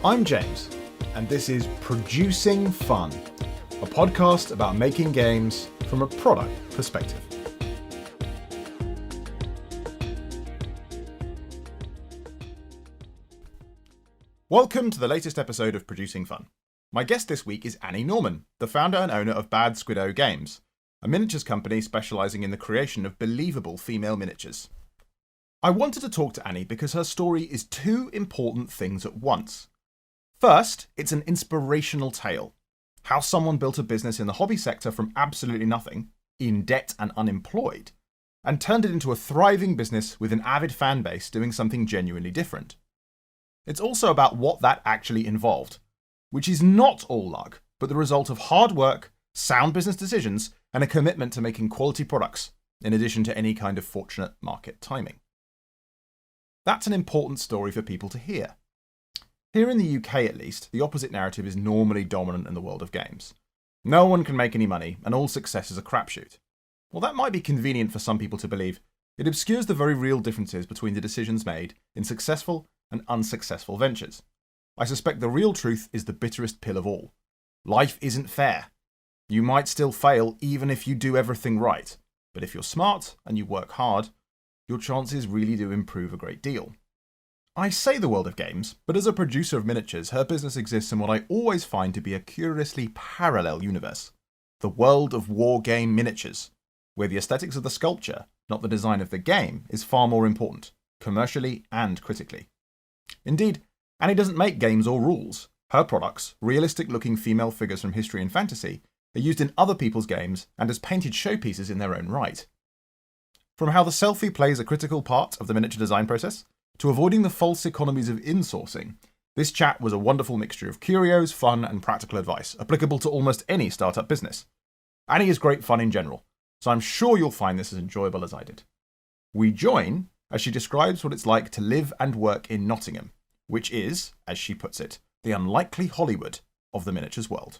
I'm James, and this is Producing Fun, a podcast about making games from a product perspective. Welcome to the latest episode of Producing Fun. My guest this week is Annie Norman, the founder and owner of Badsquiddo Games, a miniatures company specialising in the creation of believable female miniatures. I wanted to talk to Annie because her story is two important things at once. First, it's an inspirational tale. How someone built a business in the hobby sector from absolutely nothing, in debt and unemployed, and turned it into a thriving business with an avid fan base doing something genuinely different. It's also about what that actually involved, which is not all luck, but the result of hard work, sound business decisions, and a commitment to making quality products, in addition to any kind of fortunate market timing. That's an important story for people to hear. Here in the UK at least, the opposite narrative is normally dominant in the world of games. No one can make any money, and all success is a crapshoot. While that might be convenient for some people to believe, it obscures the very real differences between the decisions made in successful and unsuccessful ventures. I suspect the real truth is the bitterest pill of all. Life isn't fair. You might still fail even if you do everything right, but if you're smart and you work hard, your chances really do improve a great deal. I say the world of games, but as a producer of miniatures, her business exists in what I always find to be a curiously parallel universe. The world of Wargame miniatures, where the aesthetics of the sculpture, not the design of the game, is far more important, commercially and critically. Indeed, Annie doesn't make games or rules. Her products, realistic-looking female figures from history and fantasy, are used in other people's games and as painted showpieces in their own right. From how the selfie plays a critical part of the miniature design process, to avoiding the false economies of insourcing, this chat was a wonderful mixture of curios, fun, and practical advice, applicable to almost any startup business. Annie is great fun in general, so I'm sure you'll find this as enjoyable as I did. We join as she describes what it's like to live and work in Nottingham, which is, as she puts it, the unlikely Hollywood of the miniatures world.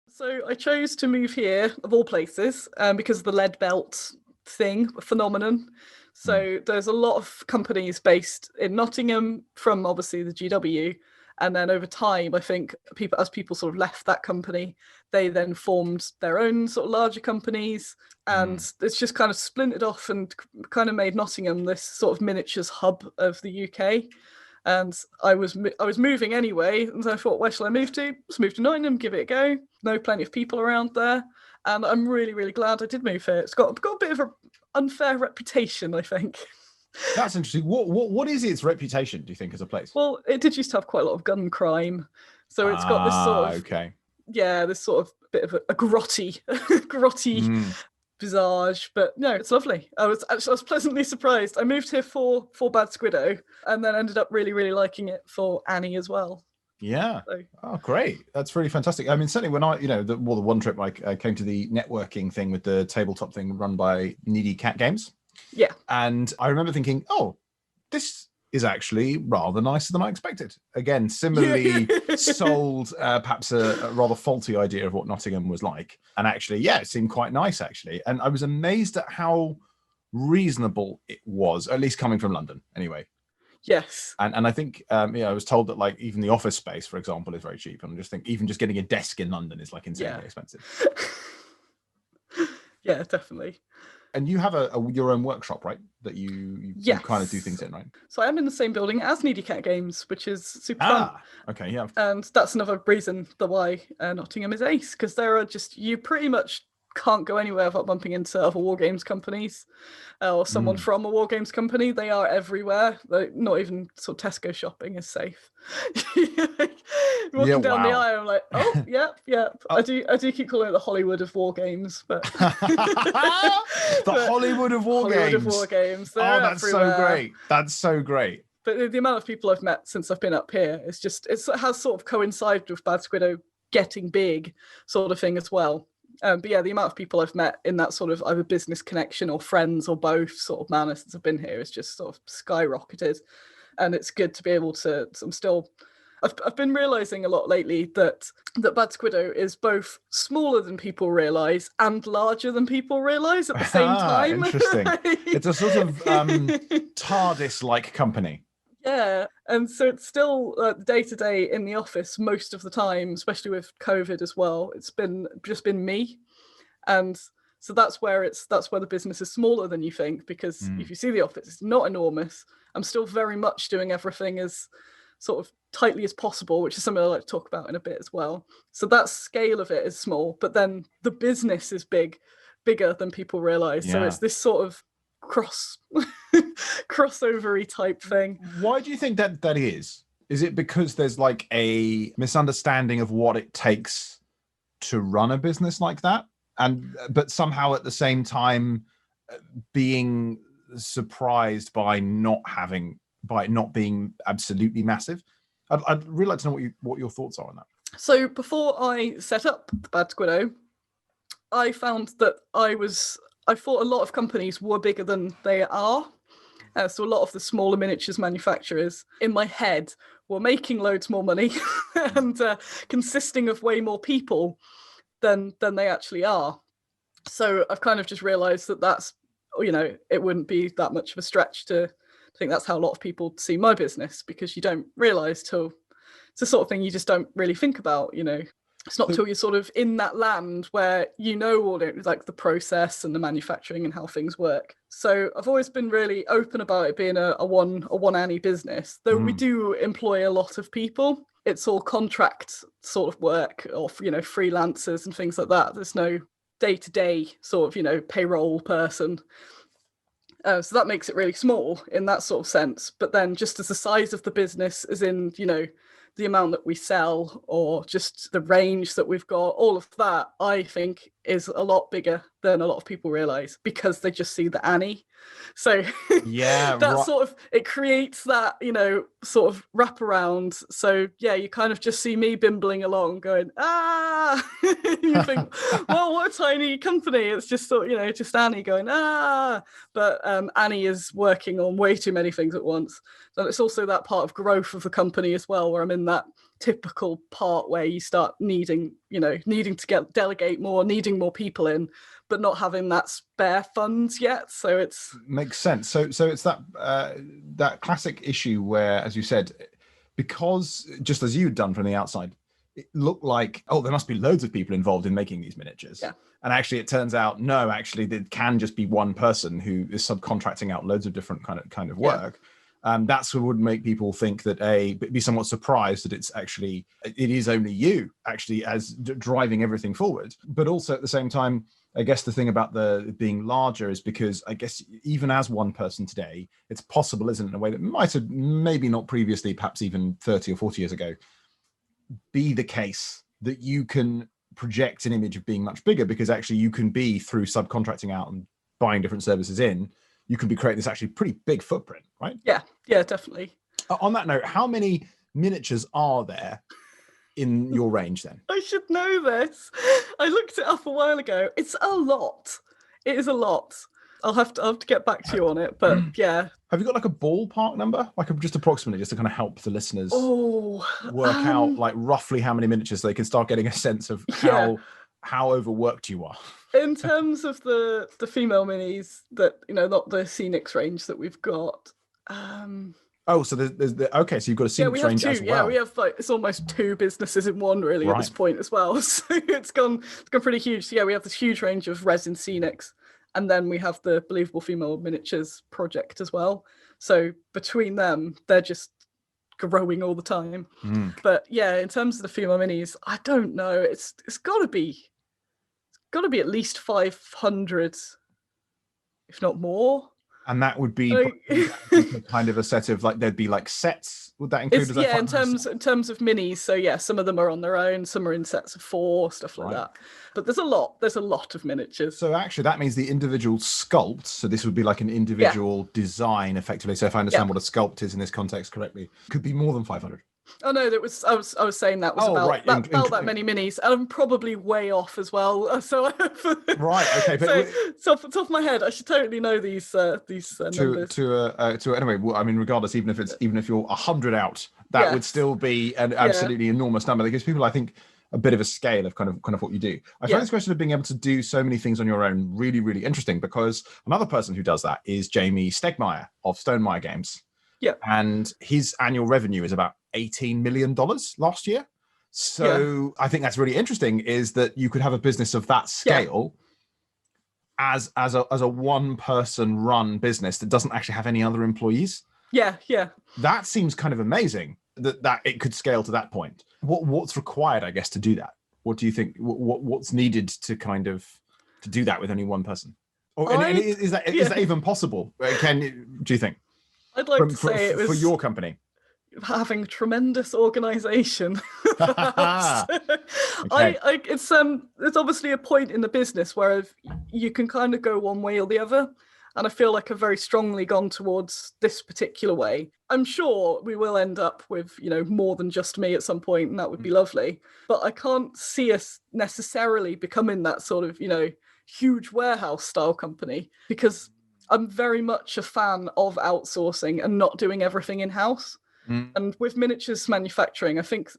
So I chose to move here, of all places, because of the lead belt phenomenon. So there's a lot of companies based in Nottingham from obviously the GW. And then over time, I think as people sort of left that company, they then formed their own sort of larger companies. And it's just kind of splintered off and kind of made Nottingham this sort of miniatures hub of the UK. And I was moving anyway, and so I thought, where shall I move to? Let's move to Nottingham, give it a go. Know plenty of people around there, and I'm really, really glad I did move here. It's got a bit of an unfair reputation, I think. That's interesting. What is its reputation, do you think, as a place? Well, it did used to have quite a lot of gun crime, so it's got this sort of this sort of bit of a grotty visage, but no, it's lovely. I was pleasantly surprised. I moved here for Badsquiddo, and then ended up really, really liking it for Annie as well. Yeah. So. Oh, great. That's really fantastic. I mean, certainly when I, the one trip I came to the networking thing with the tabletop thing run by Needy Cat Games. Yeah. And I remember thinking, oh, this is actually rather nicer than I expected. Again, similarly sold perhaps a rather faulty idea of what Nottingham was like. And actually, it seemed quite nice, actually. And I was amazed at how reasonable it was, at least coming from London, anyway. Yes. And I think, I was told that, like, even the office space, for example, is very cheap. And I just think even just getting a desk in London is, like, insanely expensive. Yeah, definitely. And you have your own workshop, right? That you kind of do things in, right? So I'm in the same building as Needy Cat Games, which is super fun. Okay, yeah. And that's another reason why Nottingham is ace, because there are you pretty much can't go anywhere without bumping into other war games companies or someone from a war games company. They are everywhere. Not even sort of Tesco shopping is safe. Walking down the aisle, I'm like, oh, yeah. Oh. I do keep calling it the Hollywood of war games, but Hollywood of war games. They're that's everywhere. So great. That's so great. But the amount of people I've met since I've been up here, it has sort of coincided with Badsquiddo getting big sort of thing as well. But yeah, the amount of people I've met in that sort of either business connection or friends or both sort of manner since I've been here is just sort of skyrocketed. And it's good to be able to, I've been realising a lot lately that Badsquiddo is both smaller than people realise and larger than people realise at the same time. Interesting. It's a sort of TARDIS-like company. Yeah, and so it's still day to day in the office most of the time, especially with COVID as well. It's been just been me, and so that's where the business is smaller than you think, because if you see the office, it's not enormous. I'm still very much doing everything as sort of tightly as possible, which is something I like to talk about in a bit as well. So that scale of it is small, but then the business is bigger than people realize. So Yeah. it's this sort of crossovery type thing. Why do you think that is? Is it because there's like a misunderstanding of what it takes to run a business like that? But somehow at the same time being surprised by not being absolutely massive? I'd really like to know what your thoughts are on that. So before I set up the Badsquiddo, I found that I thought a lot of companies were bigger than they are. So a lot of the smaller miniatures manufacturers in my head were making loads more money and consisting of way more people than they actually are. So I've kind of just realized that's, it wouldn't be that much of a stretch to think that's how a lot of people see my business, because you don't realize till it's the sort of thing you just don't really think about, It's not till you're sort of in that land where all it, like the process and the manufacturing and how things work. So I've always been really open about it being a one Annie business, though we do employ a lot of people. It's all contract sort of work, or freelancers and things like that. There's no day-to-day sort of payroll person. So that makes it really small in that sort of sense. But then just as the size of the business, as in the amount that we sell, or just the range that we've got, all of that, I think is a lot bigger than a lot of people realize, because they just see the Annie. So yeah, that sort of, it creates that, sort of wraparound. So yeah, you kind of just see me bimbling along going, you think, well, what a tiny company. It's just sort of, just Annie going, but Annie is working on way too many things at once. And it's also that part of growth of the company as well, where I'm in that typical part where you start needing to delegate more, needing more people in, but not having that spare funds yet. So it's makes sense. So it's that classic issue where, as you said, because just as you'd done from the outside, it looked like, oh, there must be loads of people involved in making these miniatures. Yeah. And actually it turns out, no, actually there can just be one person who is subcontracting out loads of different kind of work. That's what would make people think that be somewhat surprised that it is only you actually as driving everything forward. But also at the same time, I guess the thing about the being larger is because I guess even as one person today, it's possible, isn't it, in a way that might have maybe not previously, perhaps even 30 or 40 years ago, be the case that you can project an image of being much bigger, because actually you can be, through subcontracting out and buying different services in, you can be creating this actually pretty big footprint, right? Yeah, definitely. On that note, how many miniatures are there in your range then? I should know this. I looked it up a while ago. It's a lot. It is a lot. I'll have to get back to you on it, but yeah. Have you got like a ballpark number, like just approximately, just to kind of help the listeners work out like roughly how many miniatures, so they can start getting a sense of how overworked you are? In terms of the female minis that not the Scenics range that we've got. So there's okay. So you've got a Scenics range as well. Yeah, we have like, it's almost two businesses in one really at this point as well. So it's gone pretty huge. So yeah, we have this huge range of resin Scenics, and then we have the Believable Female Miniatures project as well. So between them, they're just growing all the time. But yeah, in terms of the female minis, I don't know. It's got to be at least 500, if not more. And that would be kind of a set of, like, there'd be like sets. Would that include? In terms of minis. So yeah, some of them are on their own, some are in sets of 4, stuff like that. But there's a lot of miniatures. So actually that means the individual sculpt, so this would be like an individual design effectively. So if I understand what a sculpt is in this context correctly, could be more than 500. Oh no, I was saying that was about that many minis, and I'm probably way off as well. So okay, but so off the top of my head, I should totally know these numbers. Anyway, well, I mean, regardless, even if you're 100 out, that would still be an absolutely enormous number. That gives people, I think, a bit of a scale of kind of what you do. I find this question of being able to do so many things on your own really, really interesting, because another person who does that is Jamie Stegmaier of Stonemaier Games. Yeah. And his annual revenue is about $18 million last year. So I think that's really interesting, is that you could have a business of that scale as a one person run business that doesn't actually have any other employees. Yeah. That seems kind of amazing that it could scale to that point. What's required, I guess, to do that? What do you think? What's needed to kind of to do that with only one person? Or and is that even possible? Do you think? I'd like to say it was for your company. Having tremendous organization. Okay. It's obviously a point in the business where you can kind of go one way or the other, and I feel like I've very strongly gone towards this particular way. I'm sure we will end up with more than just me at some point, and that would be lovely, but I can't see us necessarily becoming that sort of huge warehouse style company, because I'm very much a fan of outsourcing and not doing everything in-house. And with miniatures manufacturing, I think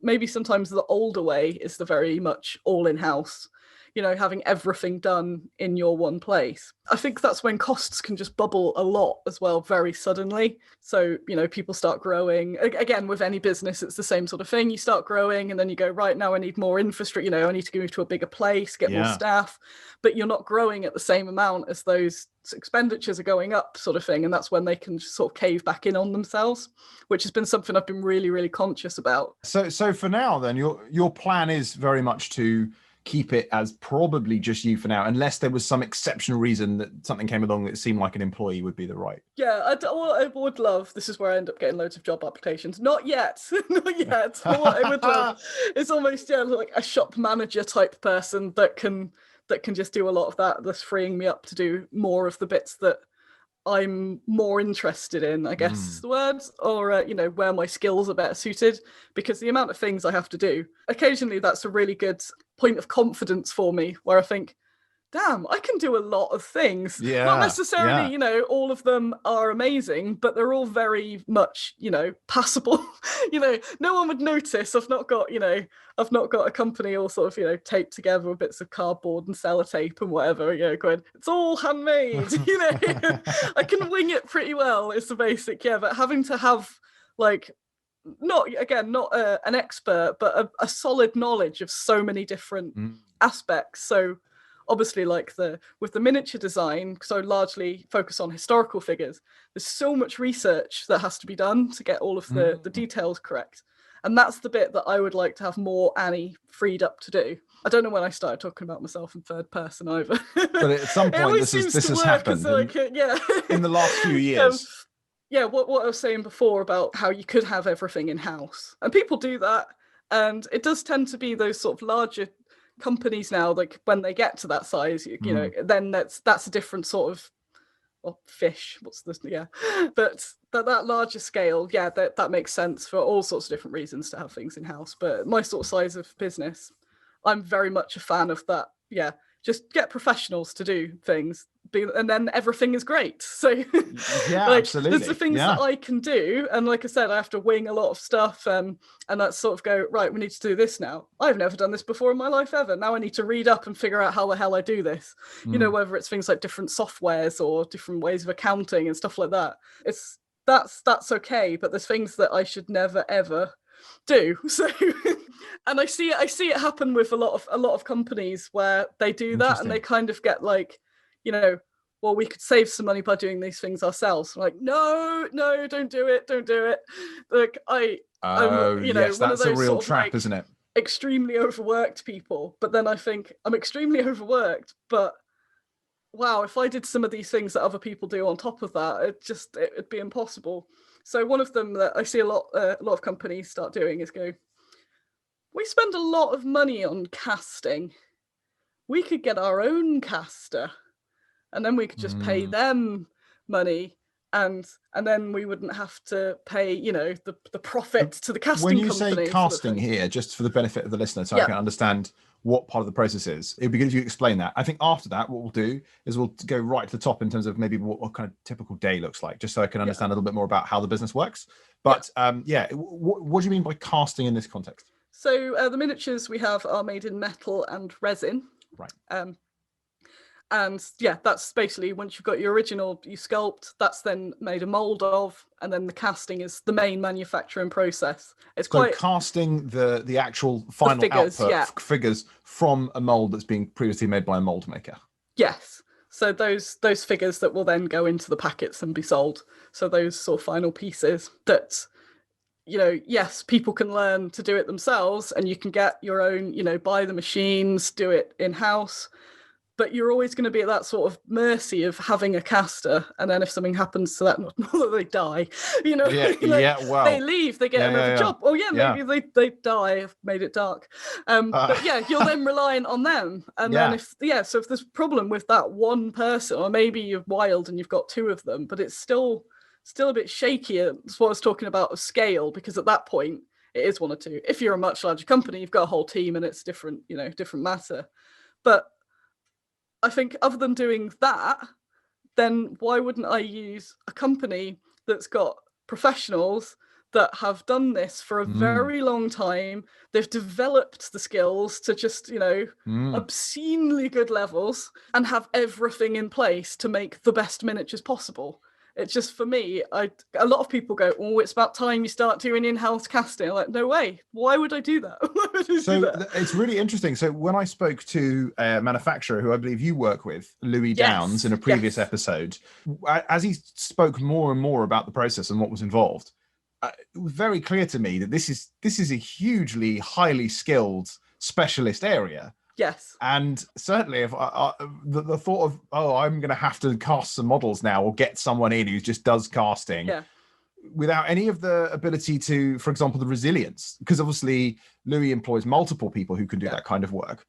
maybe sometimes the older way is the very much all in-house, having everything done in your one place. I think that's when costs can just bubble a lot as well, very suddenly. So, people start growing. Again, with any business, it's the same sort of thing. You start growing and then you go, right, now I need more infrastructure, I need to move to a bigger place, get more staff, but you're not growing at the same amount as those expenditures are going up, sort of thing. And that's when they can just sort of cave back in on themselves, which has been something I've been really, really conscious about. So for now, then, your plan is very much to keep it as probably just you for now, unless there was some exceptional reason that something came along that seemed like an employee would be the right. Yeah, I would love, this is where I end up getting loads of job applications. Not yet. Not yet. But what I would love is almost like a shop manager type person that can just do a lot of that, that's freeing me up to do more of the bits that I'm more interested in, I guess is the word, or where my skills are better suited, because the amount of things I have to do, occasionally that's a really good point of confidence for me, where I think, damn, I can do a lot of things. Not necessarily, all of them are amazing, but they're all very much, passable. No one would notice. I've not got a company all sort of, taped together with bits of cardboard and sellotape and whatever, going, it's all handmade, I can wing it pretty well. It's the basic, but having to have not an expert, but a solid knowledge of so many different aspects. So obviously, with the miniature design, so largely focus on historical figures, there's so much research that has to be done to get all of the details correct. And that's the bit that I would like to have more Annie freed up to do. I don't know when I started talking about myself in third person either. But at some point, this has happened in the last few years. What I was saying before about how you could have everything in-house. And people do that. And it does tend to be those sort of larger companies now, like when they get to that size, then that's a different sort of fish. But that larger scale, that makes sense for all sorts of different reasons to have things in-house. But my sort of size of business, I'm very much a fan of that. Just get professionals to do things, and then everything is great. So absolutely. There's the things that I can do, and like I said, I have to wing a lot of stuff, and that's sort of go, right, we need to do this now. I've never done this before in my life ever. Now I need to read up and figure out how the hell I do this. Whether it's things like different softwares or different ways of accounting and stuff like that. That's okay, but there's things that I should never ever do. So and I see it happen with a lot of companies where they do that, and they kind of get well, we could save some money by doing these things ourselves. I'm like, no, don't do it. Like yes, that's a real trap, isn't it? Extremely overworked people. But then I think I'm extremely overworked, but wow, if I did some of these things that other people do on top of that, it'd be impossible. So one of them that I see a lot of companies start doing is go, we spend a lot of money on casting. We could get our own caster, and then we could just pay them money, and then we wouldn't have to pay, the profit to the casting company. When you say casting here, just for the benefit of the listener, so I can understand what part of the process is, it'd be good if you explain that. I think after that, what we'll do is we'll go right to the top in terms of maybe what kind of typical day looks like, just so I can understand a little bit more about how the business works. But what do you mean by casting in this context? So the miniatures we have are made in metal and resin. Right. And yeah, that's basically once you've got your original, you sculpt, that's then made a mold of, and then the casting is the main manufacturing process. It's So quite casting the actual final figures, output yeah. figures from a mold that's been previously made by a mold maker. Yes. So those figures that will then go into the packets and be sold. So those sort of final pieces that, yes, people can learn to do it themselves, and you can get your own, buy the machines, do it in-house. But you're always going to be at that sort of mercy of having a caster, and then if something happens to that, not that they die, Wow. they leave, they get another job. Oh yeah, maybe they die. I've made it dark, but yeah, you're then reliant on them. And then so if there's a problem with that one person, or maybe you're wild and you've got two of them, but it's still a bit shaky. That's what I was talking about of scale, because at that point it is one or two. If you're a much larger company, you've got a whole team and it's different, different matter. But I think other than doing that, then why wouldn't I use a company that's got professionals that have done this for a very long time? They've developed the skills to just, obscenely good levels, and have everything in place to make the best miniatures possible. It's just, for me, a lot of people go, oh, it's about time you start doing in-house casting. I'm like, no way. Why would I do that? It's really interesting. So when I spoke to a manufacturer who I believe you work with, Louis Downs, in a previous episode, as he spoke more and more about the process and what was involved, it was very clear to me that this is a hugely highly skilled specialist area. Yes. And certainly if the thought of, I'm going to have to cast some models now, or get someone in who just does casting without any of the ability to, for example, the resilience, because obviously Louis employs multiple people who can do that kind of work.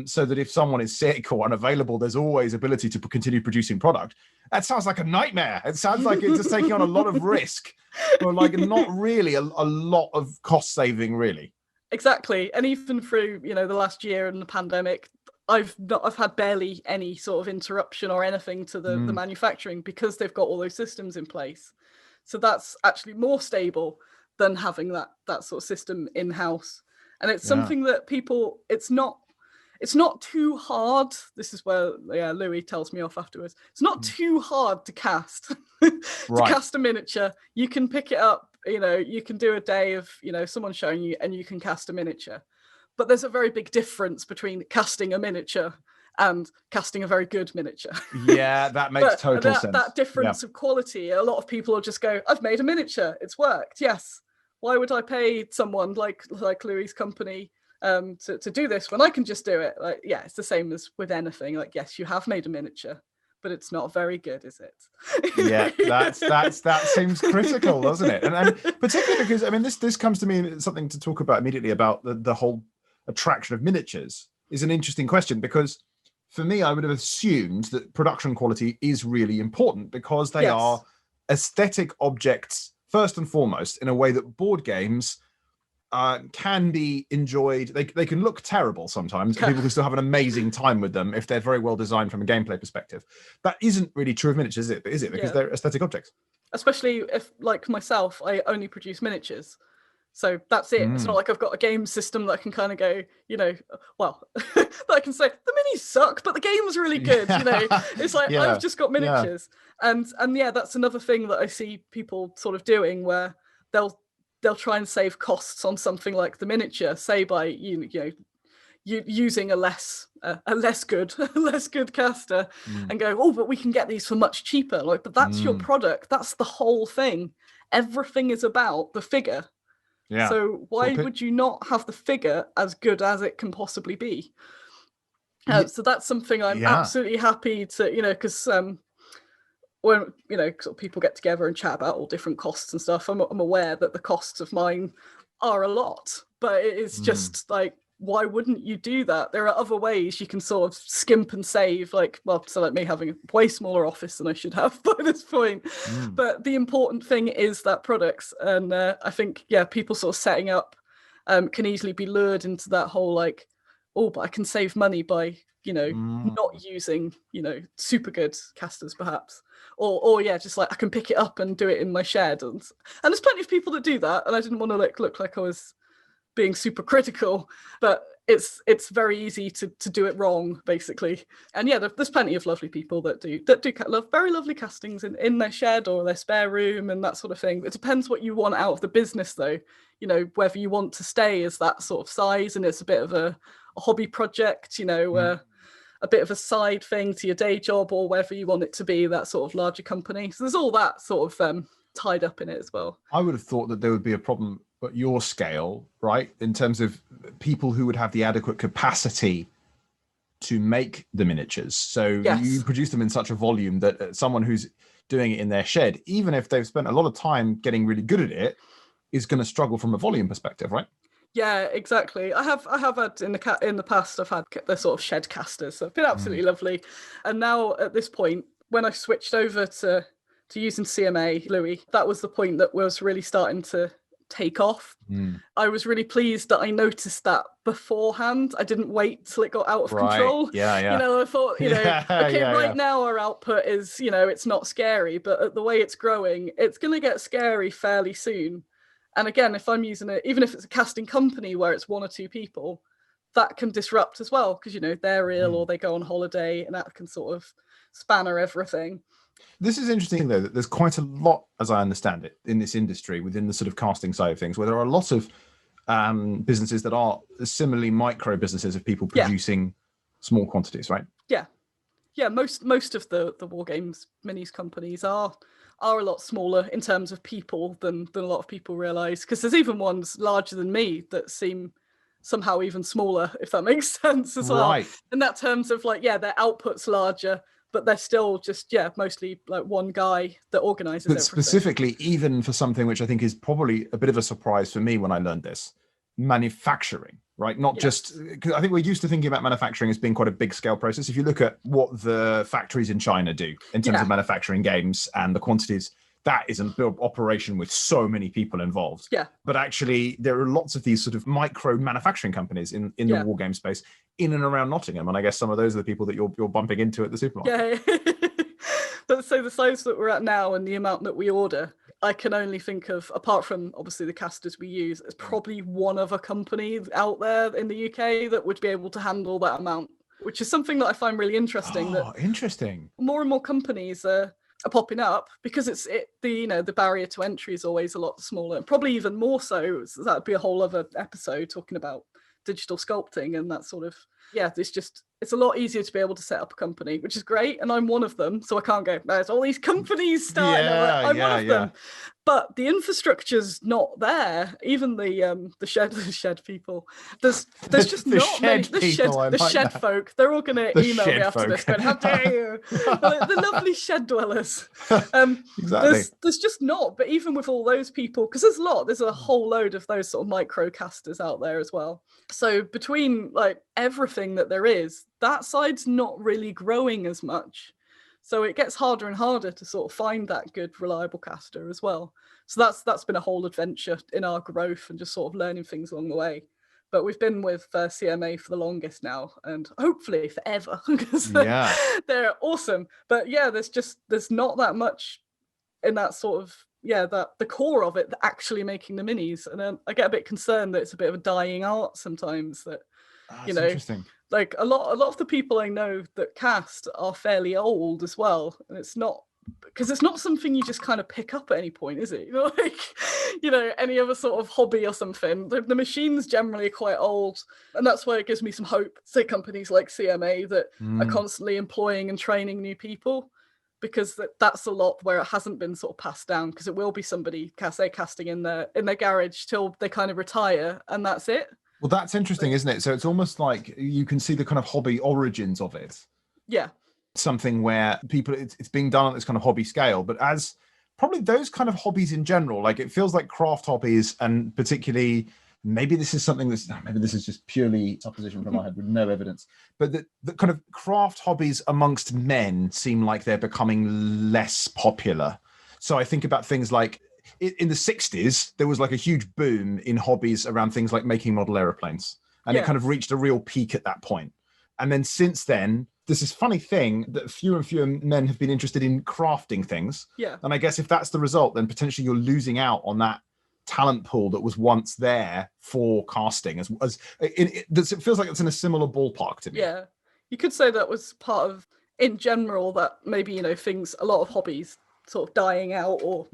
So that if someone is sick or unavailable, there's always ability to continue producing product. That sounds like a nightmare. It sounds like it's just taking on a lot of risk, or like not really a lot of cost saving, really. Exactly. And even through, the last year and the pandemic, I've had barely any sort of interruption or anything to the manufacturing, because they've got all those systems in place. So that's actually more stable than having that sort of system in-house. And it's something that people, it's not too hard. This is where Louis tells me off afterwards. It's not too hard to cast. To cast a miniature. You can pick it up, you can do a day of, someone showing you, and you can cast a miniature. But there's a very big difference between casting a miniature and casting a very good miniature. Yeah, that makes total sense. That difference of quality, a lot of people will just go, I've made a miniature, it's worked. Yes. Why would I pay someone like Louis' company to do this when I can just do it? Like, yeah, it's the same as with anything. Like, yes, you have made a miniature, but it's not very good, is it? Yeah, that seems critical, doesn't it? And particularly because, I mean, this comes to me something to talk about immediately about the whole attraction of miniatures is an interesting question, because for me, I would have assumed that production quality is really important, because they are aesthetic objects first and foremost, in a way that board games can be enjoyed. They can look terrible sometimes, and people can still have an amazing time with them if they're very well designed from a gameplay perspective. That isn't really true of miniatures, is it? Because they're aesthetic objects. Especially if, like myself, I only produce miniatures. So that's it. It's not like I've got a game system that I can kind of go, that I can say the minis suck, but the game's really good. It's like I've just got miniatures, and that's another thing that I see people sort of doing, where they'll try and save costs on something like the miniature, say by using a less good caster, and go, but we can get these for much cheaper. Like, but that's your product. That's the whole thing. Everything is about the figure. Yeah. So why would you not have the figure as good as it can possibly be? So that's something I'm absolutely happy to, because when sort of people get together and chat about all different costs and stuff, I'm aware that the costs of mine are a lot, but it is just like, why wouldn't you do that? There are other ways you can sort of skimp and save, like me having a way smaller office than I should have by this point. But the important thing is that products, and I think people sort of setting up can easily be lured into that whole like, but I can save money by not using super good casters perhaps, or just like I can pick it up and do it in my shed, and there's plenty of people that do that, and I didn't want to look like I was being super critical, but it's very easy to do it wrong, basically. And yeah, there's plenty of lovely people that do very lovely castings in their shed or their spare room and that sort of thing. It depends what you want out of the business, though. You know, whether you want to stay as that sort of size and it's a bit of a hobby project, you know, a bit of a side thing to your day job, or whether you want it to be that sort of larger company. So there's all that sort of tied up in it as well. I would have thought that there would be a problem at your scale, right, in terms of people who would have the adequate capacity to make the miniatures. So you produce them in such a volume that someone who's doing it in their shed, even if they've spent a lot of time getting really good at it, is going to struggle from a volume perspective, right? Yeah, exactly. I have had in the past, I've had the sort of shed casters. So it's been absolutely lovely. And now at this point, when I switched over to using CMA, Louis, that was the point that was really starting to take off. I was really pleased that I noticed that beforehand. I didn't wait till it got out of control. Yeah. You know, I thought, you know, right now our output is, you know, it's not scary, but the way it's growing, it's going to get scary fairly soon. And again, if I'm using it, even if it's a casting company where it's one or two people, that can disrupt as well, because, you know, they're ill or they go on holiday, and that can sort of spanner everything. This is interesting, though, that there's quite a lot, as I understand it, in this industry, within the sort of casting side of things, where there are a lot of businesses that are similarly micro businesses of people producing small quantities, right? Yeah, most of the Wargames minis companies are a lot smaller in terms of people than a lot of people realise, because there's even ones larger than me that seem somehow even smaller, if that makes sense as well. In that terms of like, their output's larger, but they're still just, mostly like one guy that organises everything. But specifically, even for something which I think is probably a bit of a surprise for me when I learned this, manufacturing, right? Not just, because I think we're used to thinking about manufacturing as being quite a big scale process. If you look at what the factories in China do in terms of manufacturing games and the quantities, that is an operation with so many people involved. But actually, there are lots of these sort of micro manufacturing companies in the wargame space in and around Nottingham. And I guess some of those are the people that you're bumping into at the supermarket. But so the size that we're at now and the amount that we order, I can only think of, apart from obviously the casters we use, there's probably one other company out there in the UK that would be able to handle that amount, which is something that I find really interesting. Interesting. More and more companies are popping up, because the barrier to entry is always a lot smaller, and probably even more so. That'd be a whole other episode talking about digital sculpting and that sort of, it's a lot easier to be able to set up a company, which is great. And I'm one of them. So I can't go, there's all these companies starting. I'm one of them. But the infrastructure's not there. Even the shed people. There's just not many. The shed folk. They're all going to email me after this going, how dare you? The lovely shed dwellers. Exactly. There's just not. But even with all those people, because there's a whole load of those sort of microcasters out there as well. So between like everything that there is, that side's not really growing as much. So it gets harder and harder to sort of find that good, reliable caster as well. So that's been a whole adventure in our growth and just sort of learning things along the way. But we've been with CMA for the longest now, and hopefully forever, because they're awesome. But there's not that much in that sort of, that the core of it, actually making the minis. And I get a bit concerned that it's a bit of a dying art sometimes, that, interesting. Like a lot of the people I know that cast are fairly old as well, and it's not something you just kind of pick up at any point, is it? Any other sort of hobby or something. The machines generally are quite old, and that's why it gives me some hope. Say companies like CMA that are constantly employing and training new people, because that's a lot where it hasn't been sort of passed down, because it will be somebody casting in their garage till they kind of retire, and that's it. Well, that's interesting, isn't it? So it's almost like you can see the kind of hobby origins of it. Yeah. Something where people, it's being done on this kind of hobby scale, but as probably those kind of hobbies in general, like it feels like craft hobbies, and particularly, maybe this is just purely supposition from my head with no evidence, but the kind of craft hobbies amongst men seem like they're becoming less popular. So I think about things like, in the 60s, there was like a huge boom in hobbies around things like making model aeroplanes. And it kind of reached a real peak at that point. And then since then, there's this funny thing that fewer and fewer men have been interested in crafting things. Yeah. And I guess if that's the result, then potentially you're losing out on that talent pool that was once there for casting, it feels like it's in a similar ballpark to me. Yeah, you could say that was part of, in general, that maybe, you know, a lot of hobbies sort of dying out, or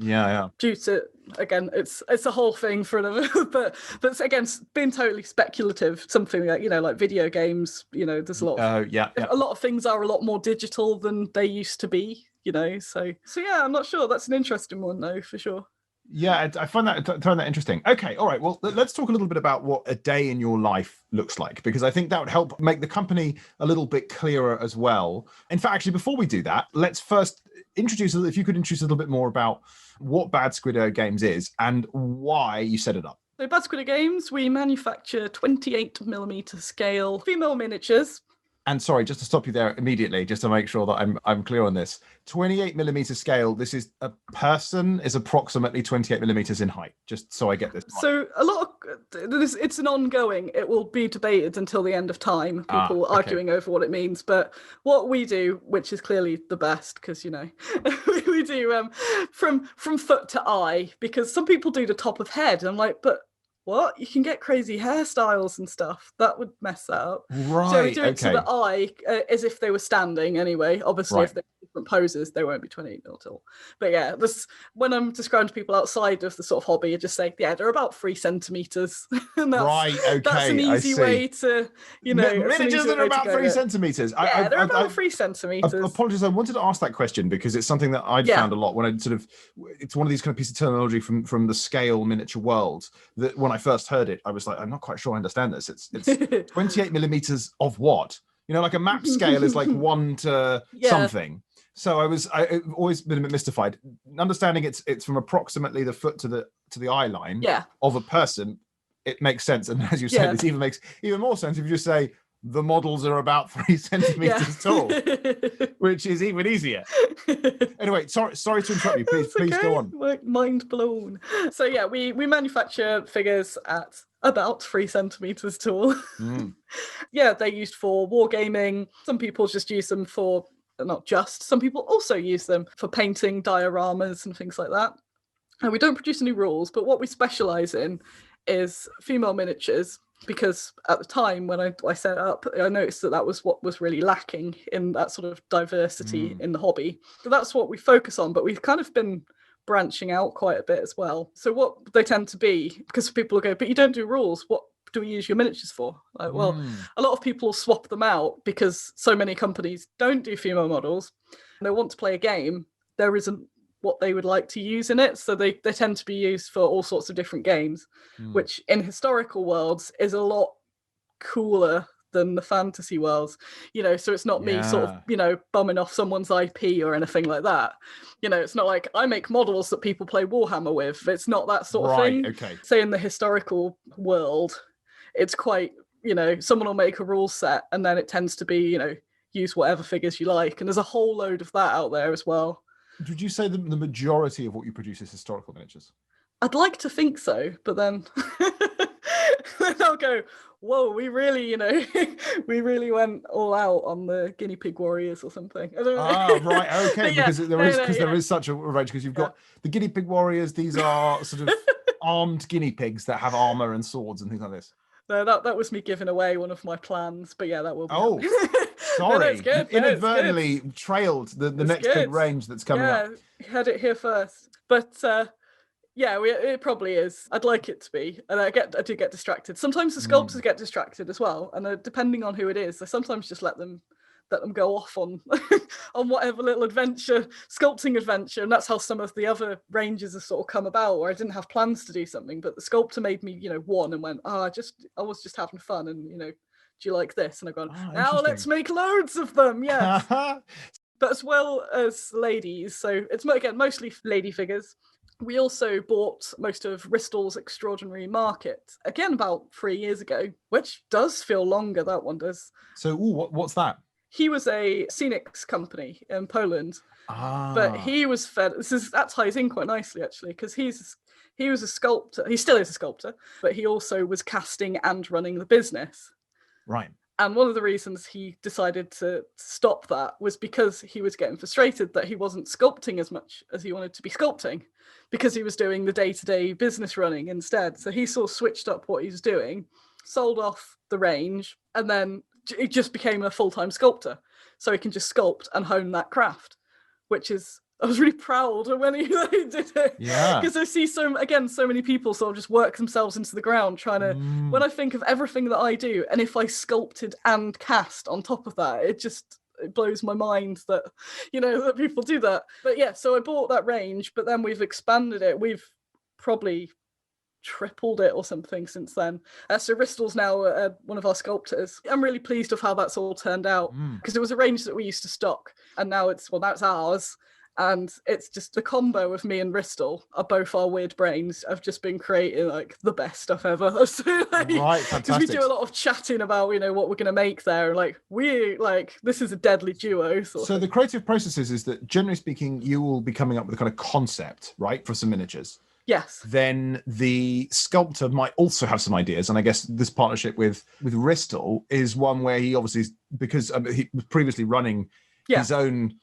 due to, again, it's a whole thing for another, but that's, again, being totally speculative. Something like, you know, like video games, you know, there's a lot of a lot of things are a lot more digital than they used to be, you know, so yeah, I'm not sure. That's an interesting one though, for sure. Yeah, I find that interesting. Okay, all right. Well, let's talk a little bit about what a day in your life looks like, because I think that would help make the company a little bit clearer as well. In fact, actually, before we do that, let's first if you could introduce a little bit more about what Badsquiddo Games is and why you set it up. So Badsquiddo Games, we manufacture 28mm scale female miniatures. And sorry, just to stop you there immediately, just to make sure that I'm clear on this. 28mm scale, this is a person is approximately 28mm in height, just so I get this right. So a lot of it's an ongoing, it will be debated until the end of time, people arguing over what it means. But what we do, which is clearly the best, because, you know, we do from foot to eye, because some people do the top of head. And I'm like, but what? You can get crazy hairstyles and stuff. That would mess that up. Right. So we do it to the eye as if they were standing anyway. Obviously, if they're different poses, they won't be 28mm at all. But yeah, when I'm describing to people outside of the sort of hobby, I just say, yeah, they're about 3 centimeters. And that's an easy way to, you know. Miniatures are about 3 centimeters. Yeah, they're about 3 centimeters. Apologies, I wanted to ask that question because it's something that I'd found a lot when I it's one of these kind of pieces of terminology from the scale miniature world that when I first heard it, I was like, I'm not quite sure I understand this. It's 28mm of what? You know, like a map scale is like 1 to something. So I've always been a bit mystified. Understanding it's from approximately the foot to the eye line of a person, it makes sense. And as you said, it even makes even more sense if you just say the models are about 3 centimeters tall, which is even easier. Anyway, sorry to interrupt you. Please go on. Mind blown. So yeah, we manufacture figures at about 3 centimeters tall. Yeah, they're used for wargaming. Some people just use them for, not just, some people also use them for painting dioramas and things like that. And we don't produce any rules, but what we specialize in is female miniatures, because at the time when I set it up, I noticed that was what was really lacking in that sort of diversity in the hobby. So that's what we focus on, but we've kind of been branching out quite a bit as well. So what they tend to be, because people will go, but you don't do rules, what do we use your miniatures for? Like, well, a lot of people swap them out because so many companies don't do female models. They want to play a game, there isn't what they would like to use in it, so they tend to be used for all sorts of different games, which in historical worlds is a lot cooler than the fantasy worlds, you know. So it's not me sort of, you know, bumming off someone's IP or anything like that. You know, it's not like I make models that people play Warhammer with. It's not that sort of thing. Say in the historical world, it's quite, you know, someone will make a rule set and then it tends to be, you know, use whatever figures you like, and there's a whole load of that out there as well. Would you say the majority of what you produce is historical miniatures? I'd like to think so, but then I'll go, whoa, we really, you know, we really went all out on the guinea pig warriors or something. I don't know. Right, okay, because there is such a range, because you've got the guinea pig warriors. These are sort of armed guinea pigs that have armor and swords and things like this. No, that was me giving away one of my plans, but yeah, that will be. Sorry, no, it's good. Inadvertently trailed the next big range that's coming up. Yeah, had it here first, but yeah, it probably is. I'd like it to be, and I do get distracted. Sometimes the sculptors get distracted as well, and depending on who it is, I sometimes just let them go off on on whatever little sculpting adventure, and that's how some of the other ranges have sort of come about, where I didn't have plans to do something, but the sculptor made me, you know, one and went, I was just having fun, and, you know, do you like this? And I've gone, now let's make loads of them. Yes. But as well as ladies, so it's again mostly lady figures. We also bought most of Bristol's Extraordinary Market, again about 3 years ago, which does feel longer, that one does. So what's that? He was a scenics company in Poland, but he was fed. That ties in quite nicely, actually, because he was a sculptor. He still is a sculptor, but he also was casting and running the business. Right. And one of the reasons he decided to stop that was because he was getting frustrated that he wasn't sculpting as much as he wanted to be sculpting, because he was doing the day-to-day business running instead. So he sort of switched up what he was doing, sold off the range, and then it just became a full-time sculptor. So he can just sculpt and hone that craft, which is, I was really proud when he did it. Yeah. Because I see so many people sort of just work themselves into the ground trying to, when I think of everything that I do, and if I sculpted and cast on top of that, it blows my mind that, that people do that. But yeah, so I bought that range, but then we've expanded it. We've probably tripled it or something since then. So Ristel's now one of our sculptors. I'm really pleased with how that's all turned out, because it was a range that we used to stock, and now it's ours. And it's just the combo of me and Ristel are both our weird brains. I've just been creating like the best stuff ever. Right, fantastic. Because we do a lot of chatting about, what we're going to make there. Like this is a deadly duo. So the creative processes is that, generally speaking, you will be coming up with a kind of concept, right, for some miniatures. Yes. Then the sculptor might also have some ideas, and I guess this partnership with Ristel is one where he obviously, because he was previously running his own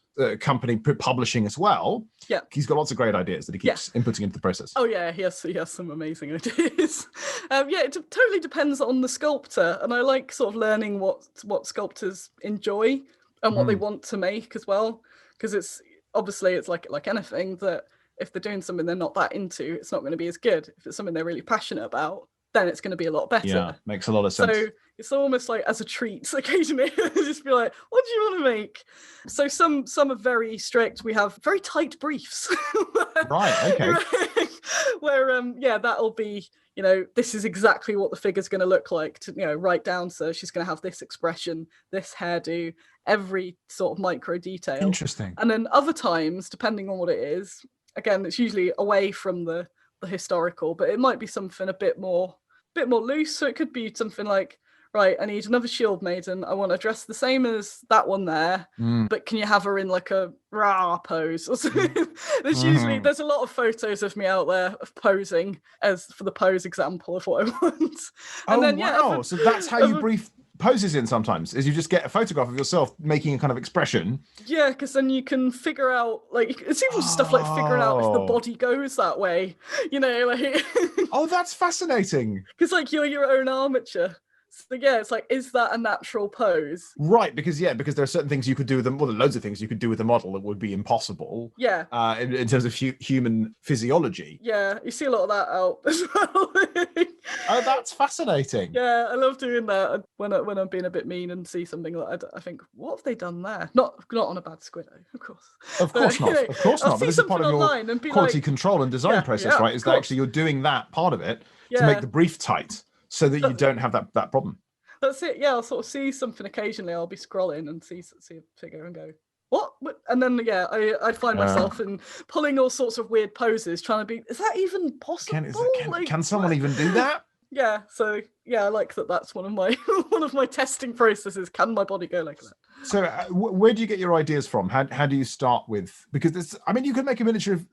company publishing as well. Yeah, he's got lots of great ideas that he keeps inputting into the process. Oh yeah, he has some amazing ideas. It totally depends on the sculptor, and I like sort of learning what sculptors enjoy and what they want to make as well, because it's like anything, that if they're doing something they're not that into, it's not going to be as good. If it's something they're really passionate about, then it's going to be a lot better. Yeah, makes a lot of sense. So it's almost like as a treat occasionally, just be like, what do you want to make? So some are very strict. We have very tight briefs. Right, okay. Where that'll be, this is exactly what the figure's going to look like, to write down. So she's going to have this expression, this hairdo, every sort of micro detail. Interesting. And then other times, depending on what it is, again, it's usually away from the historical, but it might be something a bit more loose. So it could be something like, right, I need another shield maiden. I want to dress the same as that one there, but can you have her in like a rah pose or something? There's a lot of photos of me out there of posing as for the pose example of what I want. Wow. So that's how you brief poses in sometimes, is you just get a photograph of yourself making a kind of expression. Yeah, because then you can figure out, like, it's even stuff like figuring out if the body goes that way, like. Oh, that's fascinating. Because like you're your own armature. So yeah, it's like, is that a natural pose? Right, because there are certain things you could do with them. Well, there are loads of things you could do with the model that would be impossible. Yeah. In terms of human physiology. Yeah, you see a lot of that out as well. Oh, that's fascinating. Yeah, I love doing that when I'm being a bit mean and see something that I think, what have they done there? Not on a Badsquiddo, of course. Of course not. Of course not. But this is part of your quality control and design process, right? Is that actually you're doing that part of it to make the brief tight, so that you don't have that problem. That's it. Yeah, I'll sort of see something occasionally. I'll be scrolling and see a figure and go, what? And then I find myself in pulling all sorts of weird poses, trying to be, is that even possible? Can someone even do that? Yeah. So yeah, I like that. That's one of my testing processes. Can my body go like that? So where do you get your ideas from? How do you start with? Because you could make a miniature of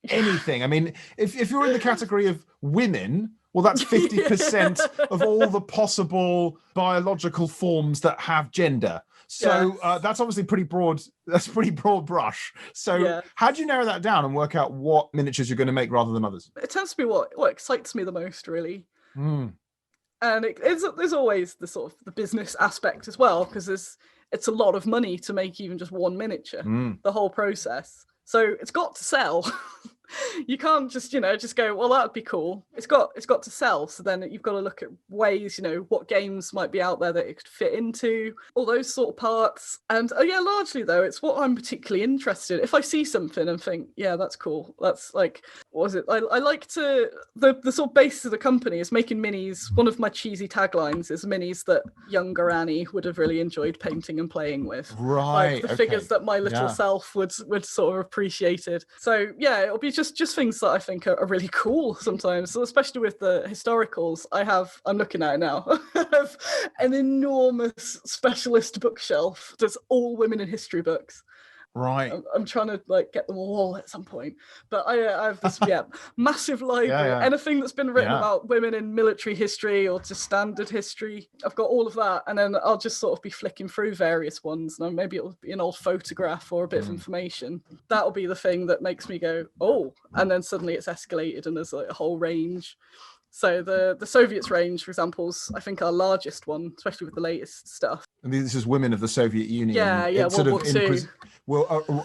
anything. I mean, if you're in the category of women, well, that's 50% of all the possible biological forms that have gender. So that's obviously pretty broad. That's a pretty broad brush. So how do you narrow that down and work out what miniatures you're going to make rather than others? It tends to be what excites me the most, really. And there's always the sort of the business aspect as well, because it's a lot of money to make even just one miniature, the whole process. So it's got to sell. You can't just go, well, that'd be cool. It's got to sell. So then you've got to look at ways, what games might be out there that it could fit into, all those sort of parts. And largely though, it's what I'm particularly interested in. If I see something and think, yeah, that's cool. That's like, what was it? I like to, the sort of basis of the company is making minis. One of my cheesy taglines is minis that younger Annie would have really enjoyed painting and playing with. Right. Like the figures that my little self would sort of appreciated. So yeah, it'll be just things that I think are really cool sometimes. So especially with the historicals, I'm looking at it now. I have an enormous specialist bookshelf that's all women in history books. Right. I'm trying to like get them all at some point, but I have this massive library. Yeah. Anything that's been written Yeah. about women in military history or just standard history, I've got all of that, and then I'll just sort of be flicking through various ones, and maybe it'll be an old photograph or a bit of information. That'll be the thing that makes me go, oh, and then suddenly it's escalated and there's like a whole range. So the Soviets range, for example, is I think our largest one, especially with the latest stuff. And this is women of the Soviet Union. Yeah, It's World War II.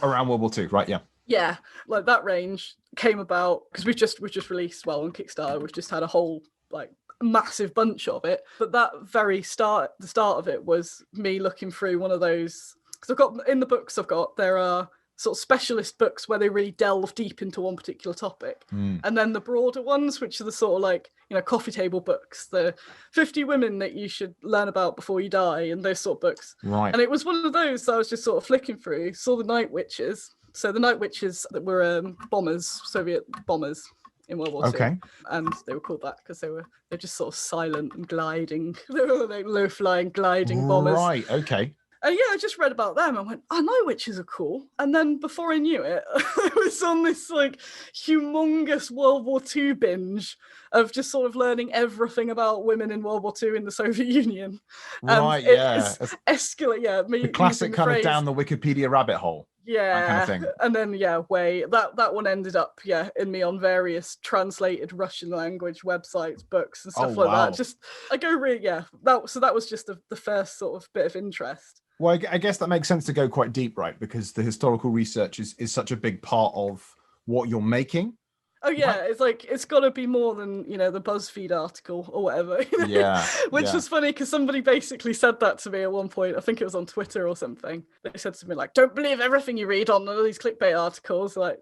Around World War II, right? Yeah. Yeah, like that range came about because we've just released, well, on Kickstarter, we've just had a whole like massive bunch of it. But that very start, the start of it was me looking through one of those, because I've got in the books there are sort of specialist books where they really delve deep into one particular topic. And then the broader ones, which are the sort of like, you know, coffee table books, the 50 women that you should learn about before you die, and those sort of books. Right. And it was one of those I was just sort of flicking through, saw the Night Witches. So the Night Witches that were bombers, Soviet bombers in World War II. And they were called that because they're just sort of silent and gliding. They were like low-flying, gliding bombers. Right, okay. And I just read about them and went, I know witches are cool. And then before I knew it, I was on this like humongous World War II binge of just sort of learning everything about women in World War II in the Soviet Union. Right, yeah. It's escalate, yeah. The classic kind of down the Wikipedia rabbit hole. Yeah, that kind of thing. And then that one ended up in me on various translated Russian language websites, books and stuff that. Just I go really that was just the first sort of bit of interest. Well, I guess that makes sense to go quite deep, right? Because the historical research is such a big part of what you're making. Oh yeah, It's like it's got to be more than the BuzzFeed article or whatever. Yeah, which was funny because somebody basically said that to me at one point. I think it was on Twitter or something. They said to me like, "Don't believe everything you read on all these clickbait articles." Like,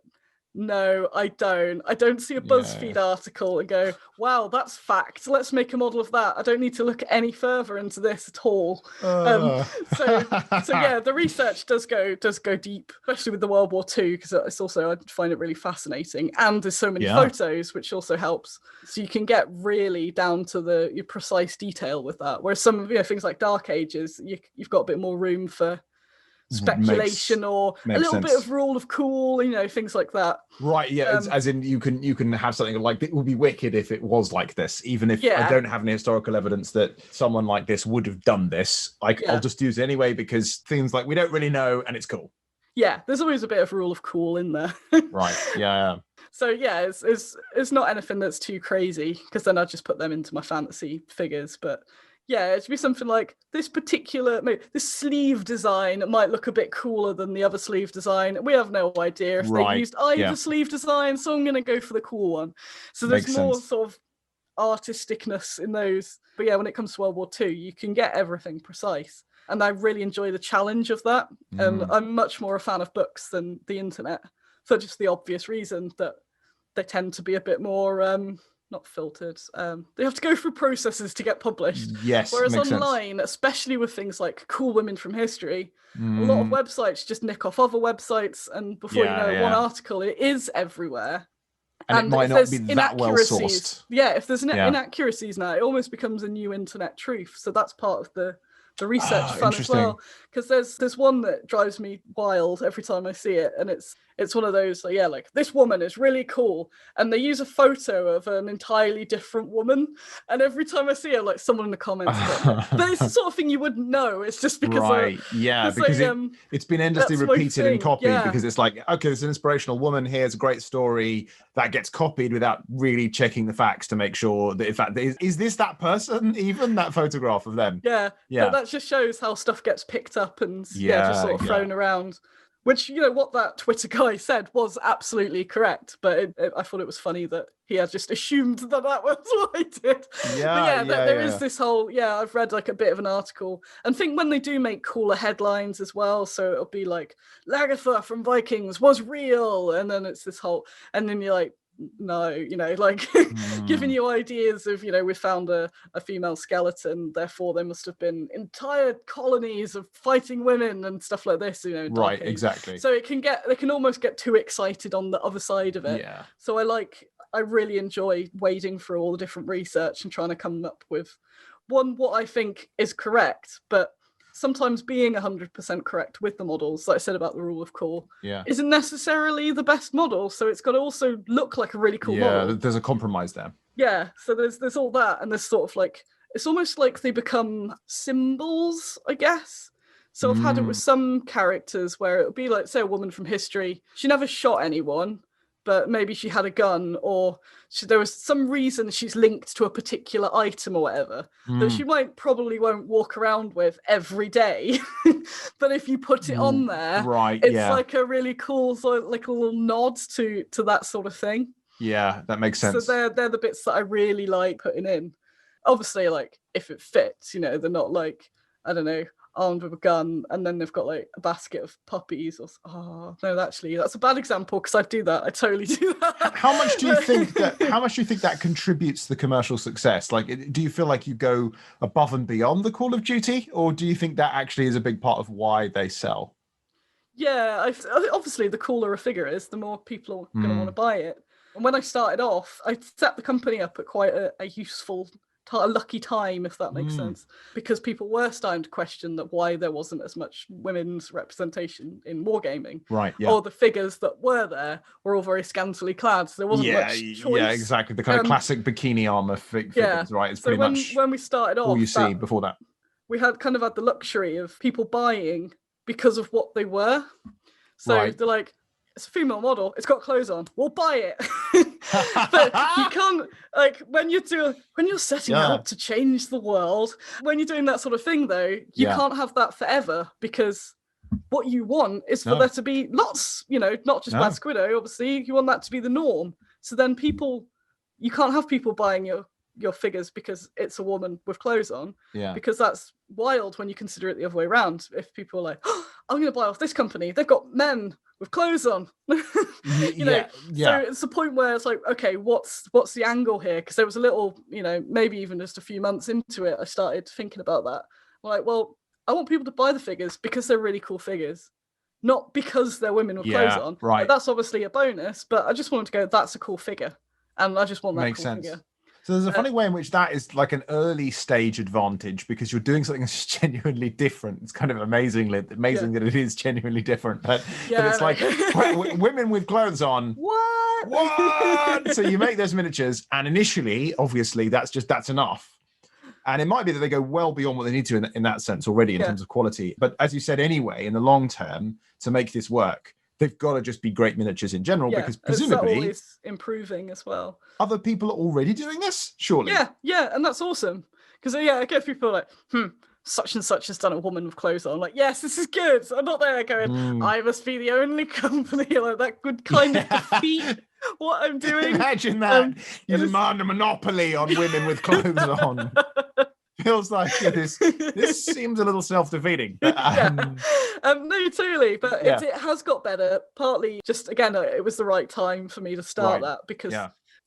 no, I don't. I don't see a BuzzFeed article and go, "Wow, that's fact. Let's make a model of that." I don't need to look any further into this at all. So the research does go deep, especially with the World War II, because it's also I find it really fascinating, and there's so many photos, which also helps. So you can get really down to your precise detail with that. Whereas some of things like Dark Ages, you've got a bit more room for speculation or a little bit of rule of cool, things like that. Right, yeah. As in you can have something like, it would be wicked if it was like this, even if I don't have any historical evidence that someone like this would have done this. I'll just use it anyway because things like we don't really know and it's cool. Yeah, there's always a bit of rule of cool in there. Right, yeah. So it's not anything that's too crazy, because then I just put them into my fantasy figures, but yeah, it should be something like this sleeve design might look a bit cooler than the other sleeve design. We have no idea if they used either sleeve design, so I'm going to go for the cool one. So there's more sort of artisticness in those. But yeah, when it comes to World War II, you can get everything precise. And I really enjoy the challenge of that. And I'm much more a fan of books than the internet, for just the obvious reason that they tend to be a bit more... not filtered. They have to go through processes to get published. Yes. Whereas online, especially with things like cool women from history, a lot of websites just nick off other websites, and before one article, it is everywhere. And it might not be that well sourced. Yeah, if there's inaccuracies now, it almost becomes a new internet truth. So that's part of the research fun as well. Because there's one that drives me wild every time I see it, and it's one of those like this woman is really cool, and they use a photo of an entirely different woman, and every time I see it, like someone in the comments but it's the sort of thing you wouldn't know. It's just because because it's been endlessly repeated and copied, because it's like, okay, there's an inspirational woman, here's a great story that gets copied without really checking the facts to make sure that in fact is this that person, even that photograph of them. But that just shows how stuff gets picked up and just sort of thrown around. Which, what that Twitter guy said was absolutely correct, but I thought it was funny that he had just assumed that was what I did. There is this whole, I've read like a bit of an article, and think when they do make cooler headlines as well, so it'll be like, Lagertha from Vikings was real, and then it's this whole, and then you're like, no, giving you ideas of, we found a female skeleton, therefore there must have been entire colonies of fighting women and stuff like this, Right, exactly. So they can almost get too excited on the other side of it. Yeah. So I really enjoy wading through all the different research and trying to come up with what I think is correct, but sometimes being 100% correct with the models, like I said about the rule of core, Yeah. isn't necessarily the best model. So it's got to also look like a really cool model. Yeah, there's a compromise there. Yeah, so there's all that, and there's sort of like, it's almost like they become symbols, I guess. So I've had it with some characters where it would be like, say, a woman from history. She never shot anyone, but maybe she had a gun, or there was some reason she's linked to a particular item or whatever that she probably won't walk around with every day. But if you put it on there, right, it's like a really cool, sort of like a little nod to that sort of thing. Yeah, that makes sense. So they're the bits that I really like putting in. Obviously, like, if it fits, you know, they're not like, I don't know, armed with a gun and then they've got like a basket of puppies or no, actually that's a bad example because I do that. I totally do that. How much do you think that contributes to the commercial success? Like, do you feel like you go above and beyond the Call of Duty, or do you think that actually is a big part of why they sell? Yeah, obviously the cooler a figure is, the more people are going to want to buy it. And when I started off, I set the company up at quite a useful, a lucky time, if that makes sense, because people were starting to question that why there wasn't as much women's representation in wargaming. Right, yeah. Or the figures that were there were all very scantily clad, so there wasn't much choice. Yeah, exactly. The kind of classic bikini armor figures, right? It's pretty much when we started off, all you see before that. We had kind of had the luxury of people buying because of what they were. So they're like, it's a female model, it's got clothes on, we'll buy it. But you can't, like, when you're setting out to change the world, when you're doing that sort of thing though, you can't have that forever, because what you want is for there to be lots, you know, not just Badsquiddo, obviously, you want that to be the norm. So then you can't have people buying your figures because it's a woman with clothes on, because that's wild when you consider it the other way around. If people are like, oh, I'm going to buy off this company, they've got men with clothes on. you know, so it's the point where it's like, okay, what's the angle here? Because there was a little, you know, maybe even just a few months into it, I started thinking about that. I'm like, well, I want people to buy the figures because they're really cool figures, not because they're women with clothes on. Right. Like, that's obviously a bonus, but I just wanted to go, that's a cool figure, and I just want that Makes cool sense. figure. So there's a funny way in which that is like an early stage advantage, because you're doing something that's genuinely different. It's kind of amazing that it is genuinely different. But it's like women with clothes on. What? So you make those miniatures, and initially, obviously, that's enough. And it might be that they go well beyond what they need to in that sense already in terms of quality. But as you said, anyway, in the long term, to make this work, they've got to just be great miniatures in general, because presumably it's always improving as well. Other people are already doing this, surely. Yeah, and that's awesome. Because I get people like, such and such has done a woman with clothes on. I'm like, yes, this is good. I'm not there going, I must be the only company. Like, that would kind of defeat what I'm doing. Imagine that. You demand a monopoly on women with clothes on. Feels like this seems a little self-defeating. But, no, totally. But it has got better. Partly just, again, it was the right time for me to start that, because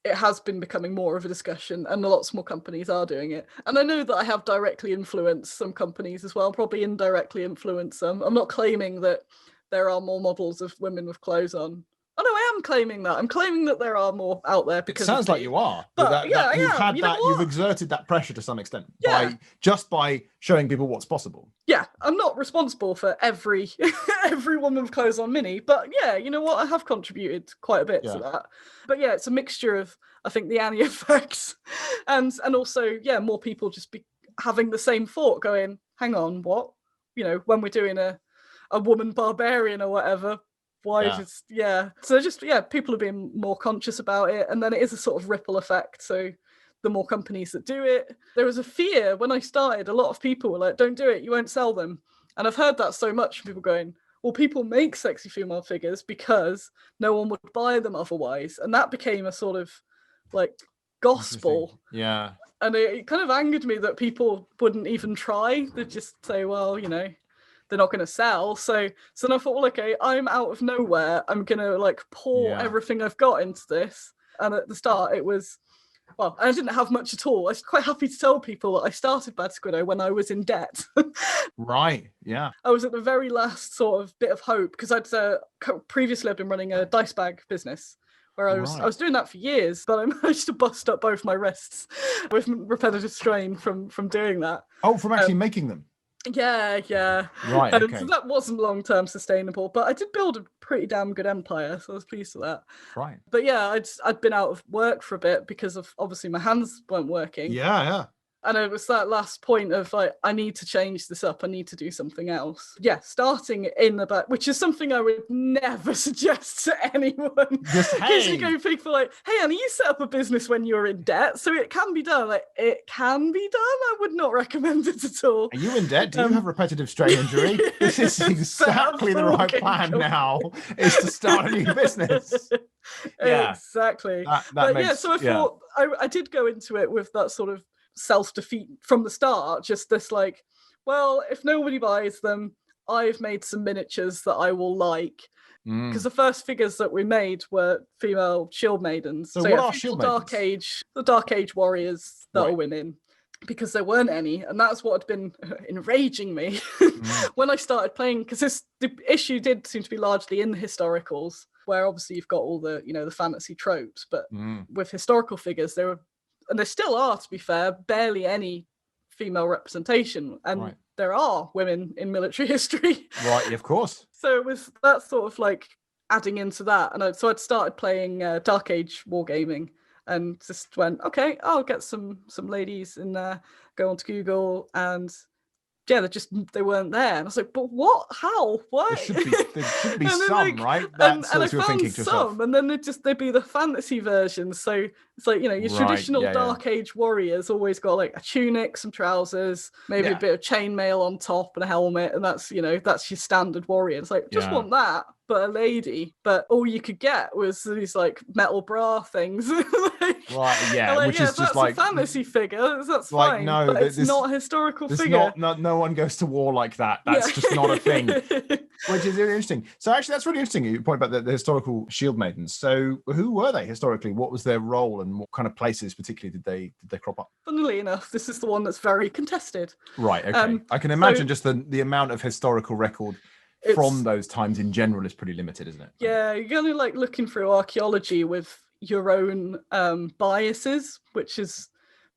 it has been becoming more of a discussion, and lots more companies are doing it. And I know that I have directly influenced some companies as well, probably indirectly influenced some. I'm not claiming that there are more models of women with clothes on. Oh no, I am claiming that. I'm claiming that there are more out there. Because it sounds like you are. But you've exerted that pressure to some extent by showing people what's possible. Yeah, I'm not responsible for every woman with clothes on mini, but you know what? I have contributed quite a bit to that. But it's a mixture of, I think, the Annie effects, and also more people just be having the same thought, going, hang on, what? You know, when we're doing a woman barbarian or whatever. So just people are being more conscious about it, and then it is a sort of ripple effect. So the more companies that do it, there was a fear when I started. A lot of people were like, "Don't do it, you won't sell them." And I've heard that so much from people going, "Well, people make sexy female figures because no one would buy them otherwise," and that became a sort of like gospel. Yeah, and it kind of angered me that people wouldn't even try. They'd just say, "Well, you know, they're not going to sell." So then I thought, well, okay, I'm out of nowhere. I'm going to like pour everything I've got into this. And at the start, it was, well, I didn't have much at all. I was quite happy to tell people that I started Badsquiddo when I was in debt. Right, yeah. I was at the very last sort of bit of hope, because previously I'd been running a dice bag business, where I was doing that for years, but I managed to bust up both my wrists with repetitive strain from doing that. Oh, from actually making them? Yeah. Right, And okay. so that wasn't long-term sustainable, but I did build a pretty damn good empire, so I was pleased with that. Right. But yeah, I'd been out of work for a bit because of obviously my hands weren't working. Yeah. And it was that last point of like, I need to change this up. I need to do something else. Yeah, starting in the back, which is something I would never suggest to anyone. Just, Because you hey. go, people like, hey, Annie, you set up a business when you were in debt, so it can be done. Like, it can be done. I would not recommend it at all. Are you in debt? Do you have repetitive strain injury? This is exactly the right plan now, is to start a new business. Yeah. Exactly. That makes, so I thought I did go into it with that sort of self-defeat from the start, just this like, well, if nobody buys them, I've made some miniatures that I will like. Because the first figures that we made were female shield maidens. So what are shield Dark maidens? Age, the Dark Age warriors that Right. are women, because there weren't any, and that's what had been enraging me when I started playing. Because the issue did seem to be largely in the historicals, where obviously you've got all the the fantasy tropes, but with historical figures there were, and there still are, to be fair, barely any female representation, and there are women in military history. Right, of course. So it was that sort of like adding into that, and so I'd started playing Dark Age Wargaming, and just went, okay, I'll get some ladies in there, go onto Google, and yeah, they weren't there. And I was like, but what? How? What? There should be some, like, right? And That's I what you're thinking found to yourself. some, and then they'd be the fantasy versions. So it's like, your traditional Dark Age warriors always got like a tunic, some trousers, maybe a bit of chainmail on top and a helmet, and that's that's your standard warrior. It's like, just want that, but a lady. But all you could get was these like metal bra things. Which is just like a fantasy figure. That's like, fine, no, but it's not a historical figure. No one goes to war like that. That's just not a thing. Which is really interesting. So actually, that's really interesting. You point about the historical shield maidens. So who were they historically? What was their role, and what kind of places particularly did they crop up? Funnily enough, this is the one that's very contested. Right. Okay. I can imagine just the amount of historical record from those times in general is pretty limited, isn't it? Yeah, you're going to like looking through archaeology with your own biases, which has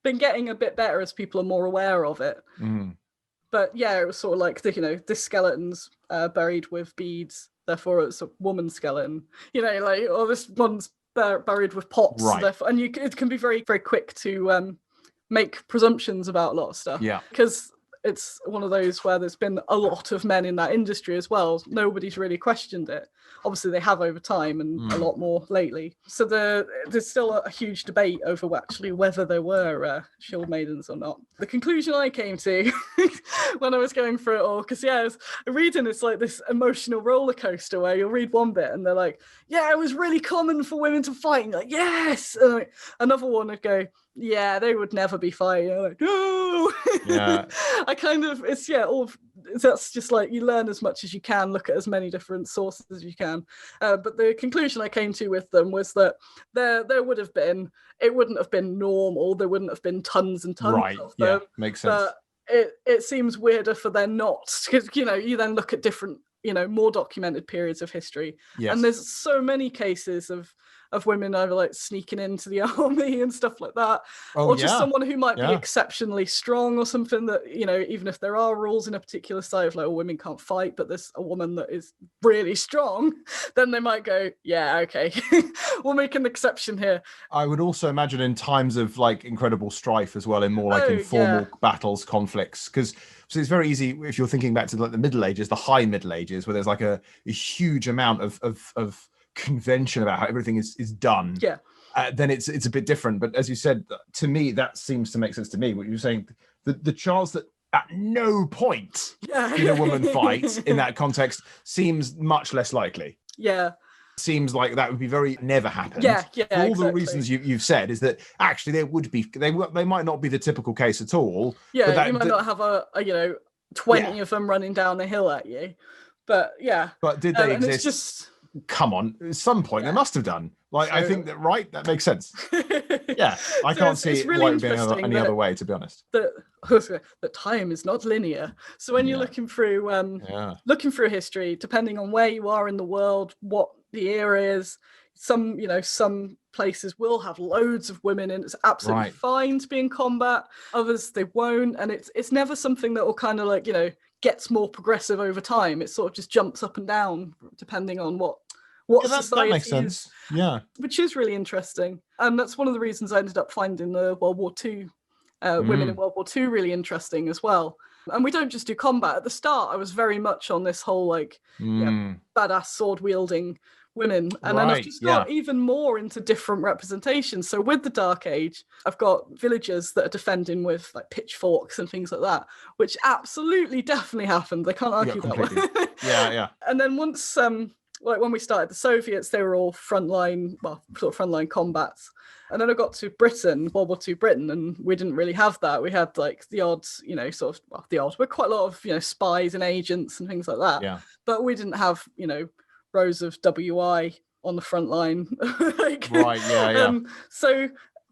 been getting a bit better as people are more aware of it. But yeah, it was sort of like this skeleton's buried with beads, therefore it's a woman's skeleton. This one's buried with pots, and it can be very, very quick to make presumptions about a lot of stuff. Yeah, because it's one of those where there's been a lot of men in that industry as well. Nobody's really questioned it. Obviously, they have over time, and a lot more lately. So there's still a huge debate over actually whether there were shield maidens or not. The conclusion I came to when I was going through it all, because I was reading, it's like this emotional roller coaster where you'll read one bit and they're like, yeah, it was really common for women to fight. And you're like, yes. And like, another one would go, yeah, they would never be fighting. I'm like, no. Yeah. That's just like, you learn as much as you can, look at as many different sources as you can. But the conclusion I came to with them was that there would have been, it wouldn't have been normal. There wouldn't have been tons and tons of them. Yeah, makes sense. But it seems weirder for them not, because you then look at different, more documented periods of history. Yes. And there's so many cases of women either like sneaking into the army and stuff like that, or just someone who might be exceptionally strong or something that, even if there are rules in a particular site of like, women can't fight, but there's a woman that is really strong, then they might go, yeah, okay, we'll make an exception here. I would also imagine in times of like incredible strife as well, in more like informal battles, conflicts, because so it's very easy if you're thinking back to like the Middle Ages, the high Middle Ages, where there's like a huge amount of convention about how everything is done. Then it's a bit different. But as you said, to me, that seems to make sense to me. What you're saying, the chance that at no point in a woman fight in that context seems much less likely. Seems like that would be very never happen. For all the reasons you've said, is that actually there would be, they might not be the typical case at all. But you might not have a 20 of them running down the hill at you. But but did they exist? Come on, at some point they must have done. Like, I think that makes sense. I can't see it really being any other way, to be honest. That time is not linear. So when you're looking through history, depending on where you are in the world, what the era is, some places will have loads of women and it's absolutely Right. fine to be in combat. Others, they won't. And it's never something that will kind of like, gets more progressive over time. It sort of just jumps up and down depending on what society that makes sense. Yeah. Which is really interesting. And that's one of the reasons I ended up finding the World War II women in World War II really interesting as well. And we don't just do combat. At the start, I was very much on this whole badass sword wielding women. And then I've just got even more into different representations. So with the Dark Age, I've got villagers that are defending with like pitchforks and things like that, which absolutely definitely happened. They can't argue that one. Yeah. And then once like when we started the Soviets, they were all frontline combats. And then I got to Britain, World War II Britain, and we didn't really have that. We had like the odd, we're quite a lot of, spies and agents and things like that. Yeah. But we didn't have, rows of WI on the front line. Right, yeah.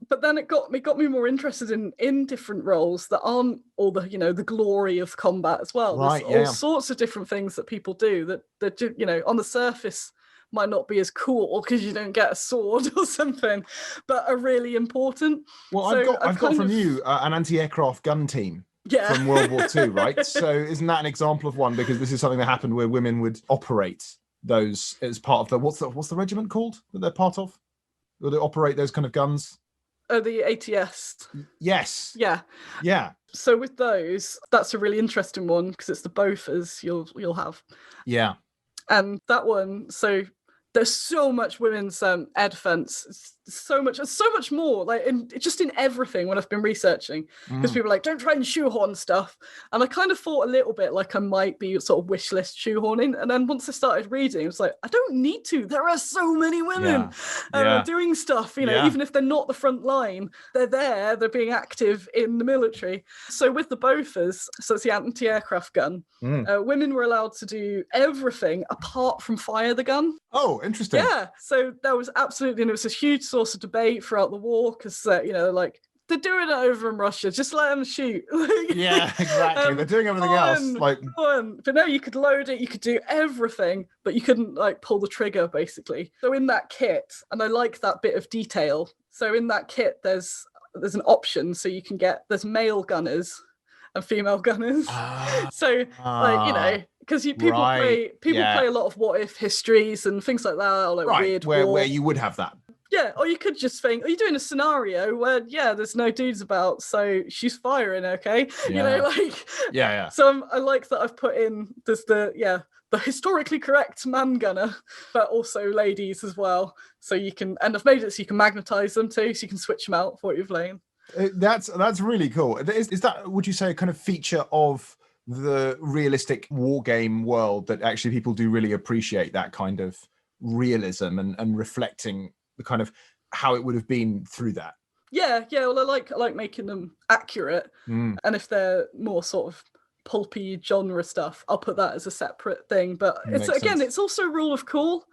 But then it got me more interested in different roles that aren't all the the glory of combat as well. Right, There's all sorts of different things that people do that on the surface might not be as cool because you don't get a sword or something, but are really important. Well, I've got from you an anti-aircraft gun team. Yeah. From World War II, right? So isn't that an example of one? Because this is something that happened where women would operate those as part of the what's the regiment called that they're part of? Or they operate those kind of guns? The ATS. Yes. Yeah. So with those, that's a really interesting one because it's the BOFAs you'll have. Yeah. And that one, so there's so much women's air defense, so much more, like just in everything when I've been researching, because people are like, don't try and shoehorn stuff. And I kind of thought a little bit like I might be sort of wish list shoehorning. And then once I started reading, it was like, I don't need to. There are so many women doing stuff, even if they're not the front line, they're there, they're being active in the military. So with the BOFAs, so it's the anti-aircraft gun, women were allowed to do everything apart from fire the gun. Oh, interesting. Yeah, so that was absolutely, and it was a huge source of debate throughout the war because, like, they're doing it over in Russia, just let them shoot. Yeah, exactly. They're doing everything else. But no, you could load it, you could do everything, but you couldn't, like, pull the trigger, basically. So in that kit, and I like that bit of detail, so in that kit, there's an option, so you can there's male gunners and female gunners. Because people play a lot of what if histories and things like that, or like weird where you would have that. Yeah, or you could just think, are you doing a scenario where there's no dudes about, so she's firing, okay? Yeah. So I like that I've put in the historically correct man gunner, but also ladies as well. So you can, and I've made it so you can magnetize them too, so you can switch them out for what you're playing. That's really cool. Is that, would you say, a kind of feature of the realistic war game world that actually people do really appreciate that kind of realism and reflecting the kind of how it would have been through that? Yeah. Well, I like making them accurate, and if they're more sort of pulpy genre stuff, I'll put that as a separate thing. But it's also rule of cool.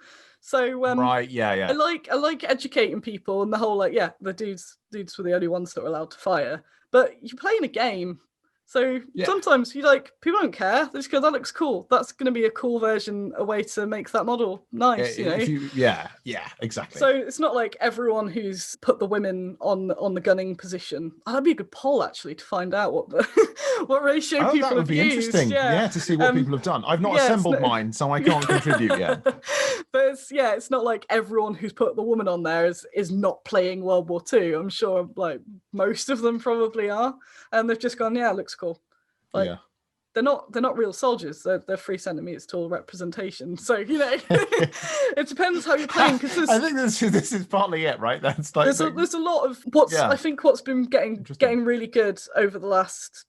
So right, yeah. I like educating people and the whole the dudes were the only ones that were allowed to fire. But you're playing a game. So sometimes people don't care. They just go, that looks cool. That's going to be a cool version, a way to make that model nice, Yeah, exactly. So it's not like everyone who's put the women on the gunning position. That'd be a good poll, actually, to find out what ratio people have used. That would be interesting, to see what people have done. I've not assembled mine, so I can't contribute yet. But it's not like everyone who's put the woman on there is not playing World War II. I'm sure like most of them probably are. And they've just gone, it looks cool. They're not real soldiers. They're 3 centimeters tall representation. So it depends how you're playing. Because I think this is partly it, right? That's like there's a lot of I think what's been getting really good over the last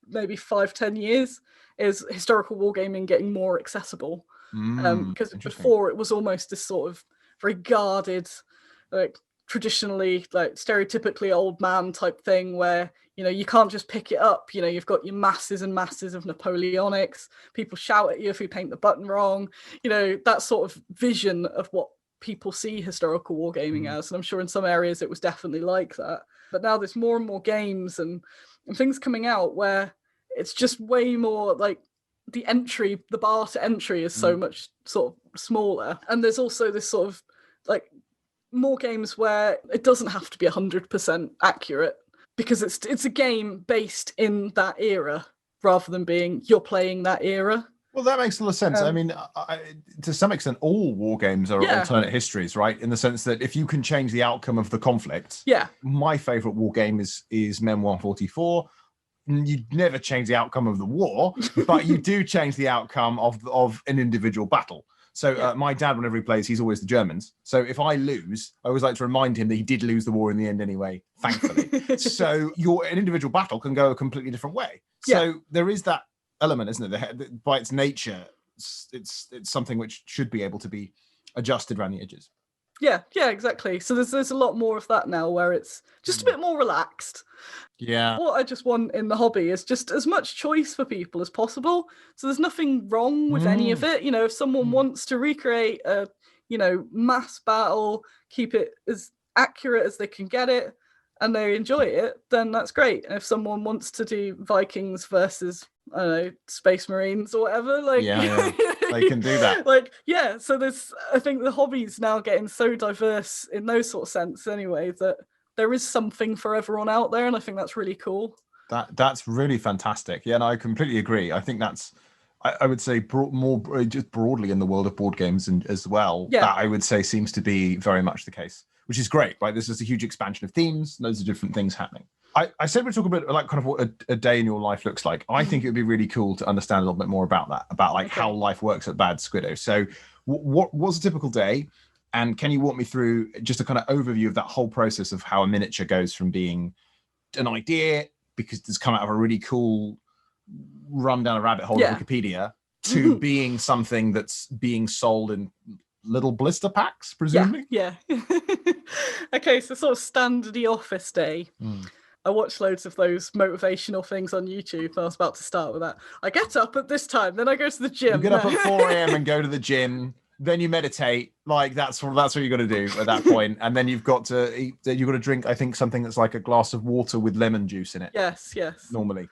maybe 5-10 years is historical wargaming getting more accessible. Because before it was almost this sort of very guarded, like traditionally, like stereotypically old man type thing where you can't just pick it up. You've got your masses and masses of Napoleonics. People shout at you if you paint the button wrong. That sort of vision of what people see historical wargaming as. And I'm sure in some areas it was definitely like that. But now there's more and more games and things coming out where it's just way more like the bar to entry is so much sort of smaller. And there's also this sort of like more games where it doesn't have to be 100% accurate, because it's a game based in that era rather than being you're playing that era. Well, that makes a lot of sense. I mean, to some extent, all war games are alternate histories, right? In the sense that if you can change the outcome of the conflict, my favorite war game is Memoir 44. You never change the outcome of the war, but you do change the outcome of an individual battle. So my dad, whenever he plays, he's always the Germans. So if I lose, I always like to remind him that he did lose the war in the end anyway, thankfully. So an individual battle can go a completely different way. So there is that element, isn't it? By its nature, it's something which should be able to be adjusted around the edges. Yeah, exactly. So there's a lot more of that now, where it's just a bit more relaxed. Yeah. What I just want in the hobby is just as much choice for people as possible. So there's nothing wrong with any of it. If someone wants to recreate a, mass battle, keep it as accurate as they can get it, and they enjoy it, then that's great. And if someone wants to do Vikings versus, I don't know, Space Marines or whatever, they can do that. So I think the hobby's now getting so diverse in those sort of sense anyway, that there is something for everyone out there, and I think that's really cool. That's really fantastic. Yeah, and I completely agree. I think that's, I would say, more just broadly in the world of board games and as well. Yeah. That I would say seems to be very much the case, which is great. Right, this is a huge expansion of themes, loads of different things happening. I said we'd talk a bit like kind of what a day in your life looks like. I think it would be really cool to understand a little bit more about that, about how life works at Badsquiddo. So, what was a typical day? And can you walk me through just a kind of overview of that whole process of how a miniature goes from being an idea, because it's come out of a really cool run down a rabbit hole of Wikipedia, to being something that's being sold in little blister packs, presumably? Yeah. Okay, so sort of standardy office day. I watch loads of those motivational things on YouTube. I was about to start with that. I get up at this time, then I go to the gym. You get up at 4 a.m. and go to the gym. Then you meditate. Like that's what you got to do at that point. And then you've got to eat. You've got to drink, I think, something that's like a glass of water with lemon juice in it. Yes. Normally.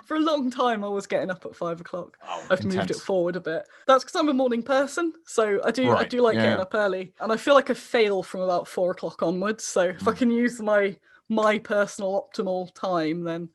For a long time, I was getting up at 5 o'clock. I've intense. moved it forward a bit. That's because I'm a morning person, so I do like getting up early, and I feel like I fail from about 4 o'clock onwards. So if I can use my personal optimal time, then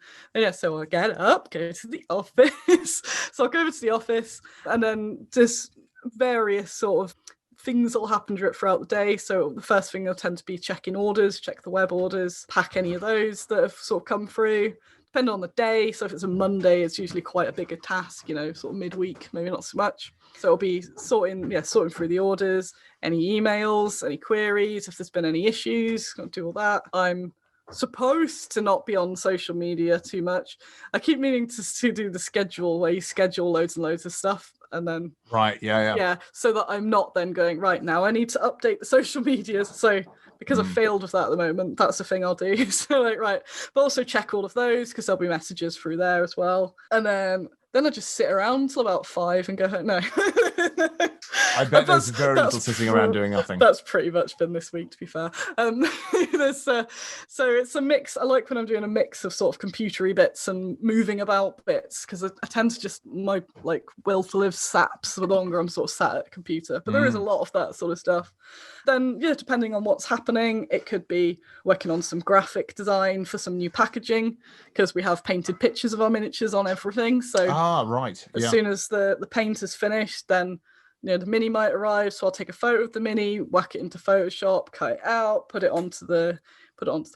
so I get up, go to the office. So I'll go over to the office, and then just various sort of things that will happen throughout the day. So the first thing will tend to be checking orders, check the web orders, pack any of those that have sort of come through. Depending on the day. So if it's a Monday, it's usually quite a bigger task, sort of midweek, maybe not so much. So it'll be sorting through the orders, any emails, any queries, if there's been any issues, got to do all that. I'm supposed to not be on social media too much. I keep meaning to do the schedule where you schedule loads and loads of stuff, and then so that I'm not then going, right, now I need to update the social media. So because I've failed with that at the moment, that's the thing I'll do. So but also check all of those, because there'll be messages through there as well. And then I just sit around till about 5 and go home. No. I bet there's very little sitting around doing nothing. That's pretty much been this week, to be fair. So it's a mix. I like when I'm doing a mix of sort of computery bits and moving about bits, because I tend to just, my will to live saps the longer I'm sort of sat at a computer. But there is a lot of that sort of stuff. Then, depending on what's happening, it could be working on some graphic design for some new packaging, because we have painted pictures of our miniatures on everything. So as soon as the paint is finished, then the mini might arrive. So I'll take a photo of the mini, whack it into Photoshop, cut it out, put it onto the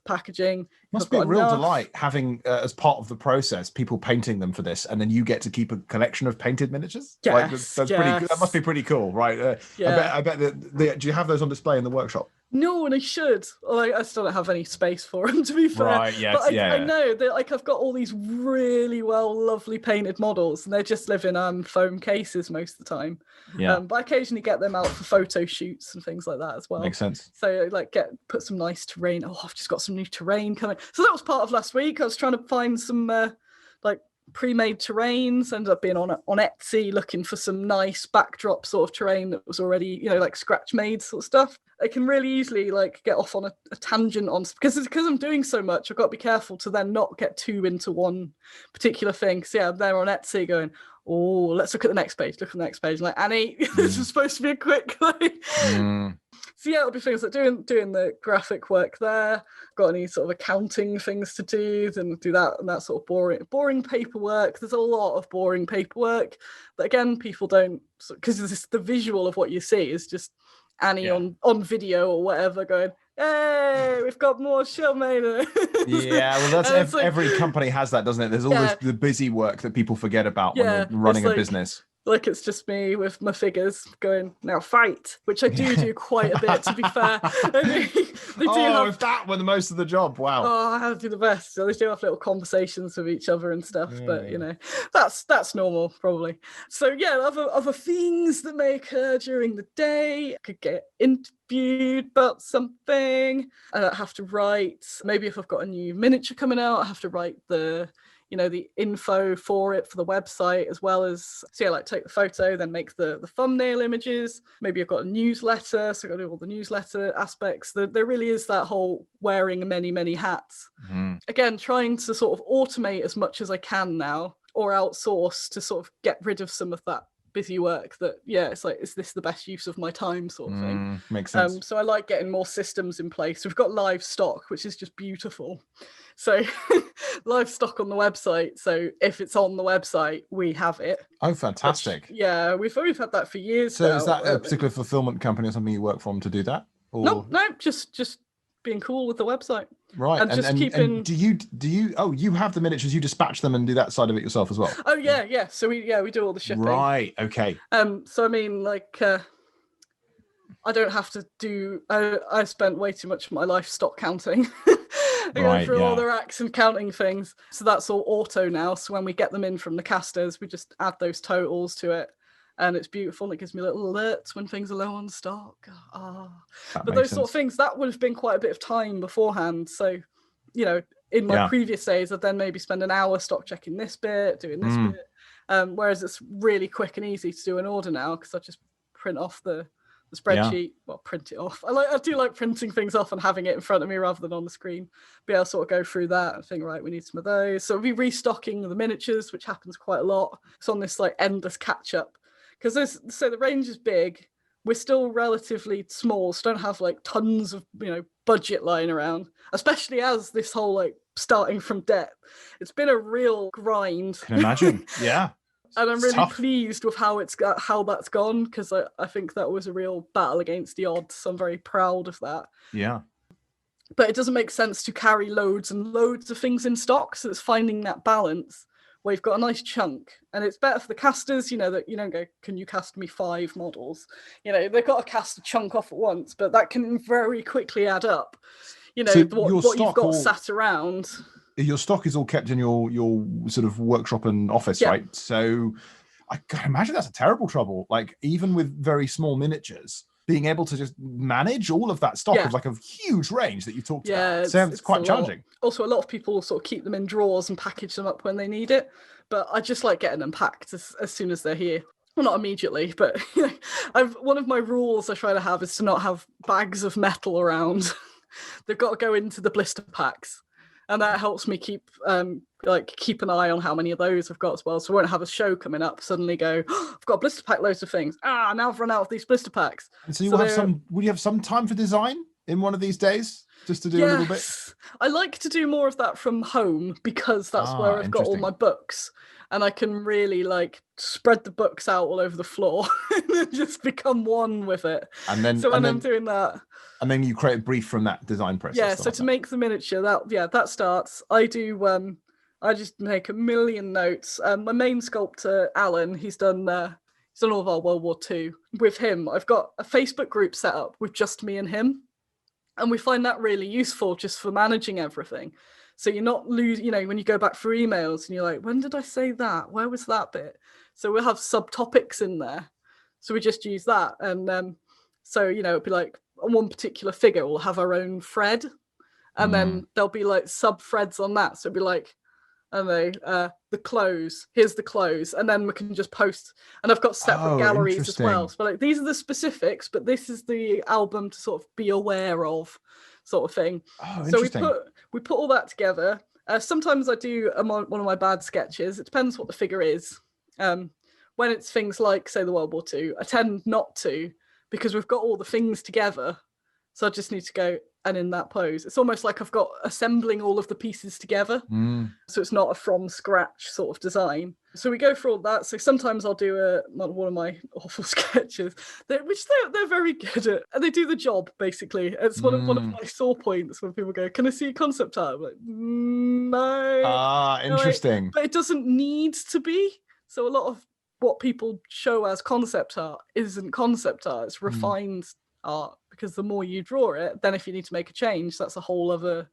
packaging. Must be a real delight having as part of the process people painting them for this, and then you get to keep a collection of painted miniatures. Yes, that's pretty. That must be pretty cool, right? I bet that. Do you have those on display in the workshop? No, and I should. I still don't have any space for them, to be fair. Right, yes, but I know that I've got all these really lovely painted models, and they just live in foam cases most of the time. Yeah. But I occasionally get them out for photo shoots and things like that as well. Makes sense. So put some nice terrain. Oh, I've just got some new terrain coming. So that was part of last week. I was trying to find some pre-made terrains. Ended up being on Etsy looking for some nice backdrop sort of terrain that was already scratch made sort of stuff. I can really easily get off on a tangent on, because I'm doing so much. I've got to be careful to then not get too into one particular thing. So I'm there on Etsy going, oh, let's look at the next page. Look at the next page. Annie, this is supposed to be a quick So yeah, it'll be things like doing the graphic work there. Got any sort of accounting things to do, then do that, and that sort of boring paperwork. There's a lot of boring paperwork that again people don't, because the visual of what you see is just Annie on video or whatever going, hey, we've got more Shellmaker. Yeah, well, that's like, every company has that, doesn't it? There's always the busy work that people forget about when you're running a business. Like it's just me with my figures going, now fight, which I do quite a bit, to be fair. If that were the most of the job, wow. Oh, I have to do the best. So they do have little conversations with each other and stuff, but that's normal probably. So yeah, other things that may occur during the day. I could get interviewed about something. I don't have to write. Maybe if I've got a new miniature coming out, I have to write the info for it for the website, as well as take the photo, then make the thumbnail images. Maybe I've got a newsletter, so I've got to do all the newsletter aspects. There really is that whole wearing many hats. Again, trying to sort of automate as much as I can now, or outsource to sort of get rid of some of that busy work that it's like, is this the best use of my time sort of thing? Makes sense. So I like getting more systems in place. We've got live stock, which is just beautiful. So live stock on the website, so if it's on the website we have it. Oh, fantastic. We've had that for years. So is that a particular fulfillment company or something you work from to do that? Or... No, just being cool with the website. Right. And just keeping... and do you have the miniatures, you dispatch them and do that side of it yourself as well? Oh yeah. So we do all the shipping. Right, okay. So I mean, like I don't have to do I spent way too much of my life stock counting. Going through all the racks and counting things. So that's all auto now. So when we get them in from the casters, we just add those totals to it. And it's beautiful. And it gives me little alerts when things are low on stock. But those sort of things, that would have been quite a bit of time beforehand. So, in my previous days, I'd then maybe spend an hour stock checking this bit, doing this bit. Whereas it's really quick and easy to do an order now, because I just print off the spreadsheet, print it off. I do like printing things off and having it in front of me rather than on the screen. Be able to sort of go through that and think, right, we need some of those. So we'll be restocking the miniatures, which happens quite a lot. It's on this like endless catch up, because the range is big. We're still relatively small, so don't have like tons of budget lying around. Especially as this whole like starting from debt, it's been a real grind. Can imagine, yeah. And I'm really pleased with how that's gone, because I think that was a real battle against the odds. So I'm very proud of that. Yeah. But it doesn't make sense to carry loads and loads of things in stock. So it's finding that balance where you've got a nice chunk. And it's better for the casters, that you don't go, can you cast me 5 models? They've got to cast a chunk off at once, but that can very quickly add up. So what you've got sat around. Your stock is all kept in your sort of workshop and office, right? So I can imagine that's a terrible trouble. Like, even with very small miniatures, being able to just manage all of that stock of like a huge range that you talked about. So it's quite challenging. Also, a lot of people sort of keep them in drawers and package them up when they need it. But I just like getting them packed as soon as they're here. Well, not immediately, but one of my rules I try to have is to not have bags of metal around. They've got to go into the blister packs. And that helps me keep an eye on how many of those I've got as well. So I won't have a show coming up, suddenly go, I've got a blister pack, loads of things. Now I've run out of these blister packs. And so would you have some time for design in one of these days? Just to do a little bit? I like to do more of that from home, because that's where I've got all my books. And I can really spread the books out all over the floor and just become one with it. And then I'm doing that. And then you create a brief from that design process. Yeah, so to make the miniature, that starts. I just make a million notes. My main sculptor, Alan, he's done all of our World War II. With him, I've got a Facebook group set up with just me and him. And we find that really useful just for managing everything. So you're not when you go back through emails and you're like, when did I say that? Where was that bit? So we'll have subtopics in there. So we just use that. And so, it'd be like on one particular figure, we'll have our own thread. And then there'll be like sub threads on that. So it'd be like, the clothes, here's the clothes. And then we can just post. And I've got separate galleries as well. So these are the specifics, but this is the album to sort of be aware of, sort of thing. So we put all that together. Sometimes I do one of my bad sketches. It depends what the figure is. When it's things like, say, the World War II, I tend not to, because we've got all the things together So I just need to go and in that pose. It's almost like I've got assembling all of the pieces together. So it's not a from scratch sort of design. So we go through all that. So sometimes I'll do one of my awful sketches, which they're very good at, and they do the job basically. It's one of my sore points when people go, "Can I see your concept art?" I'm like, no. Interesting. But it doesn't need to be. So a lot of what people show as concept art isn't concept art. It's refined art, because the more you draw it, then if you need to make a change, that's a whole other,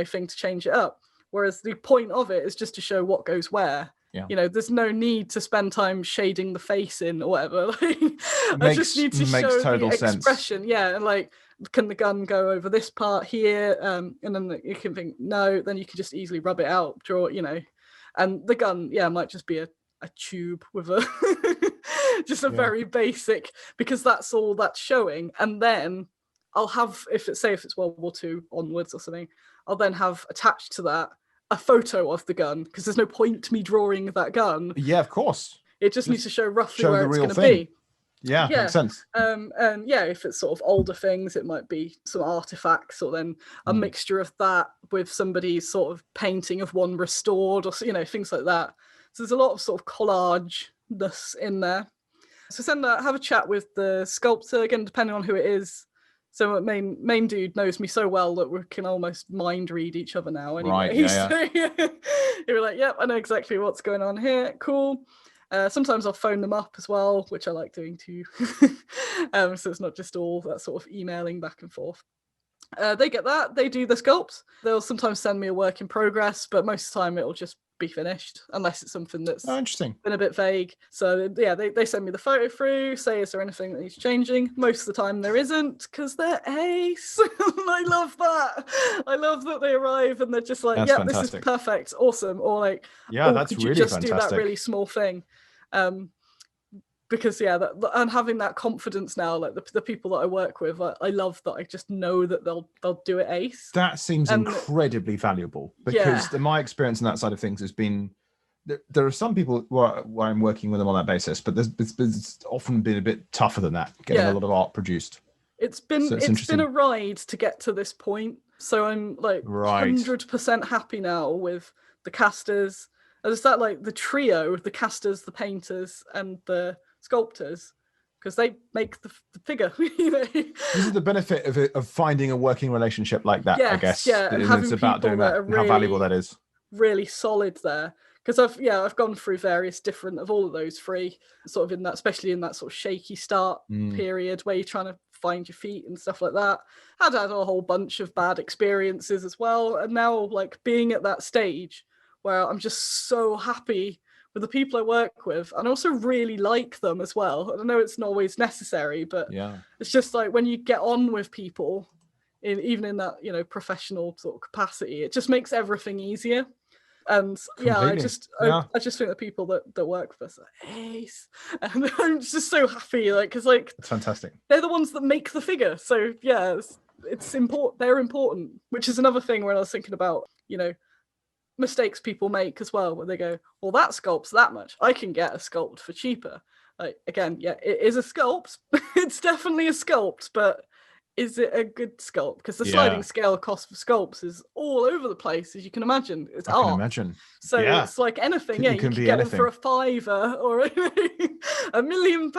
thing to change it up. Whereas the point of it is just to show what goes where. Yeah. There's no need to spend time shading the face in or whatever. I just need to show the expression. Sense. Yeah, and like, can the gun go over this part here? And then you can think, no, then you can just easily rub it out, draw, and the gun, might just be a tube with a just a very basic, because that's all that's showing. And then I'll have, if it's World War II onwards or something, I'll then have attached to that a photo of the gun, because there's no point to me drawing that gun. Yeah, of course. It just needs to show roughly where it's going to be. Yeah, makes sense. And if it's sort of older things, it might be some artifacts, or then a mixture of that with somebody's sort of painting of one restored, or things like that. So there's a lot of sort of collage-ness in there. So have a chat with the sculptor, again, depending on who it is. So main dude knows me so well that we can almost mind read each other now anyway. Right, yeah. So you're like, yep, I know exactly what's going on here. Cool. Sometimes I'll phone them up as well, which I like doing too. So it's not just all that sort of emailing back and forth. They get that. They do the sculpts. They'll sometimes send me a work in progress, but most of the time it'll just be finished, unless it's something that's interesting, been a bit vague. So they send me the photo through, say, is there anything that needs changing? Most of the time there isn't, because they're ace. I love that. I love that they arrive and they're just like, this is perfect, awesome. Or like, that's could really you just fantastic. do that really small thing? Because and having that confidence now, like the people that I work with, I love that I just know that they'll do it ace. That seems incredibly valuable, because my experience on that side of things has been, there are some people where I'm working with them on that basis, but it's often been a bit tougher than that, getting a lot of art produced. It's been a ride to get to this point. So I'm like 100% happy now with the casters. And it's that like the trio, the casters, the painters, and the sculptors, because they make the figure. This is the benefit of finding a working relationship like that, I guess. And it's about doing that, and how valuable that is. Really solid there. Because I've gone through various different of all of those three, sort of in that, especially in that sort of shaky start period where you're trying to find your feet and stuff like that. I'd had a whole bunch of bad experiences as well, and now like being at that stage where I'm just so happy with the people I work with, and I also really like them as well. I know it's not always necessary, but it's just like when you get on with people, even in that professional sort of capacity, it just makes everything easier. And I just think the people that work with us are ace, and I'm just so happy, like, because like it's fantastic. They're the ones that make the figure, so it's important. They're important, which is another thing when I was thinking about mistakes people make as well, where they go, well, that sculpt's that much, I can get a sculpt for cheaper. Like, again, it is a sculpt. It's definitely a sculpt, but is it a good sculpt? Because the sliding scale cost for sculpts is all over the place, as you can imagine. It's art. I can imagine. So it's like anything. You can get them for a £5 or £1 million.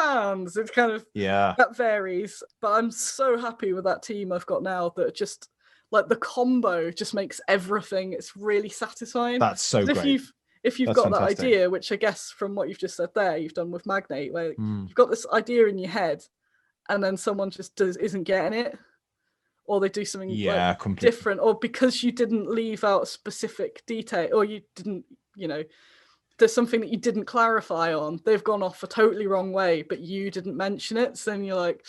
It's kind of that varies. But I'm so happy with that team I've got now, that just like the combo just makes everything. It's really satisfying. That's so great. If you've got fantastic. That idea, which I guess from what you've just said there, you've done with Magnate, where you've got this idea in your head, and then someone just isn't getting it, or they do something different, or because you didn't leave out a specific detail, or you didn't, there's something that you didn't clarify on, they've gone off a totally wrong way, but you didn't mention it. So then you're like,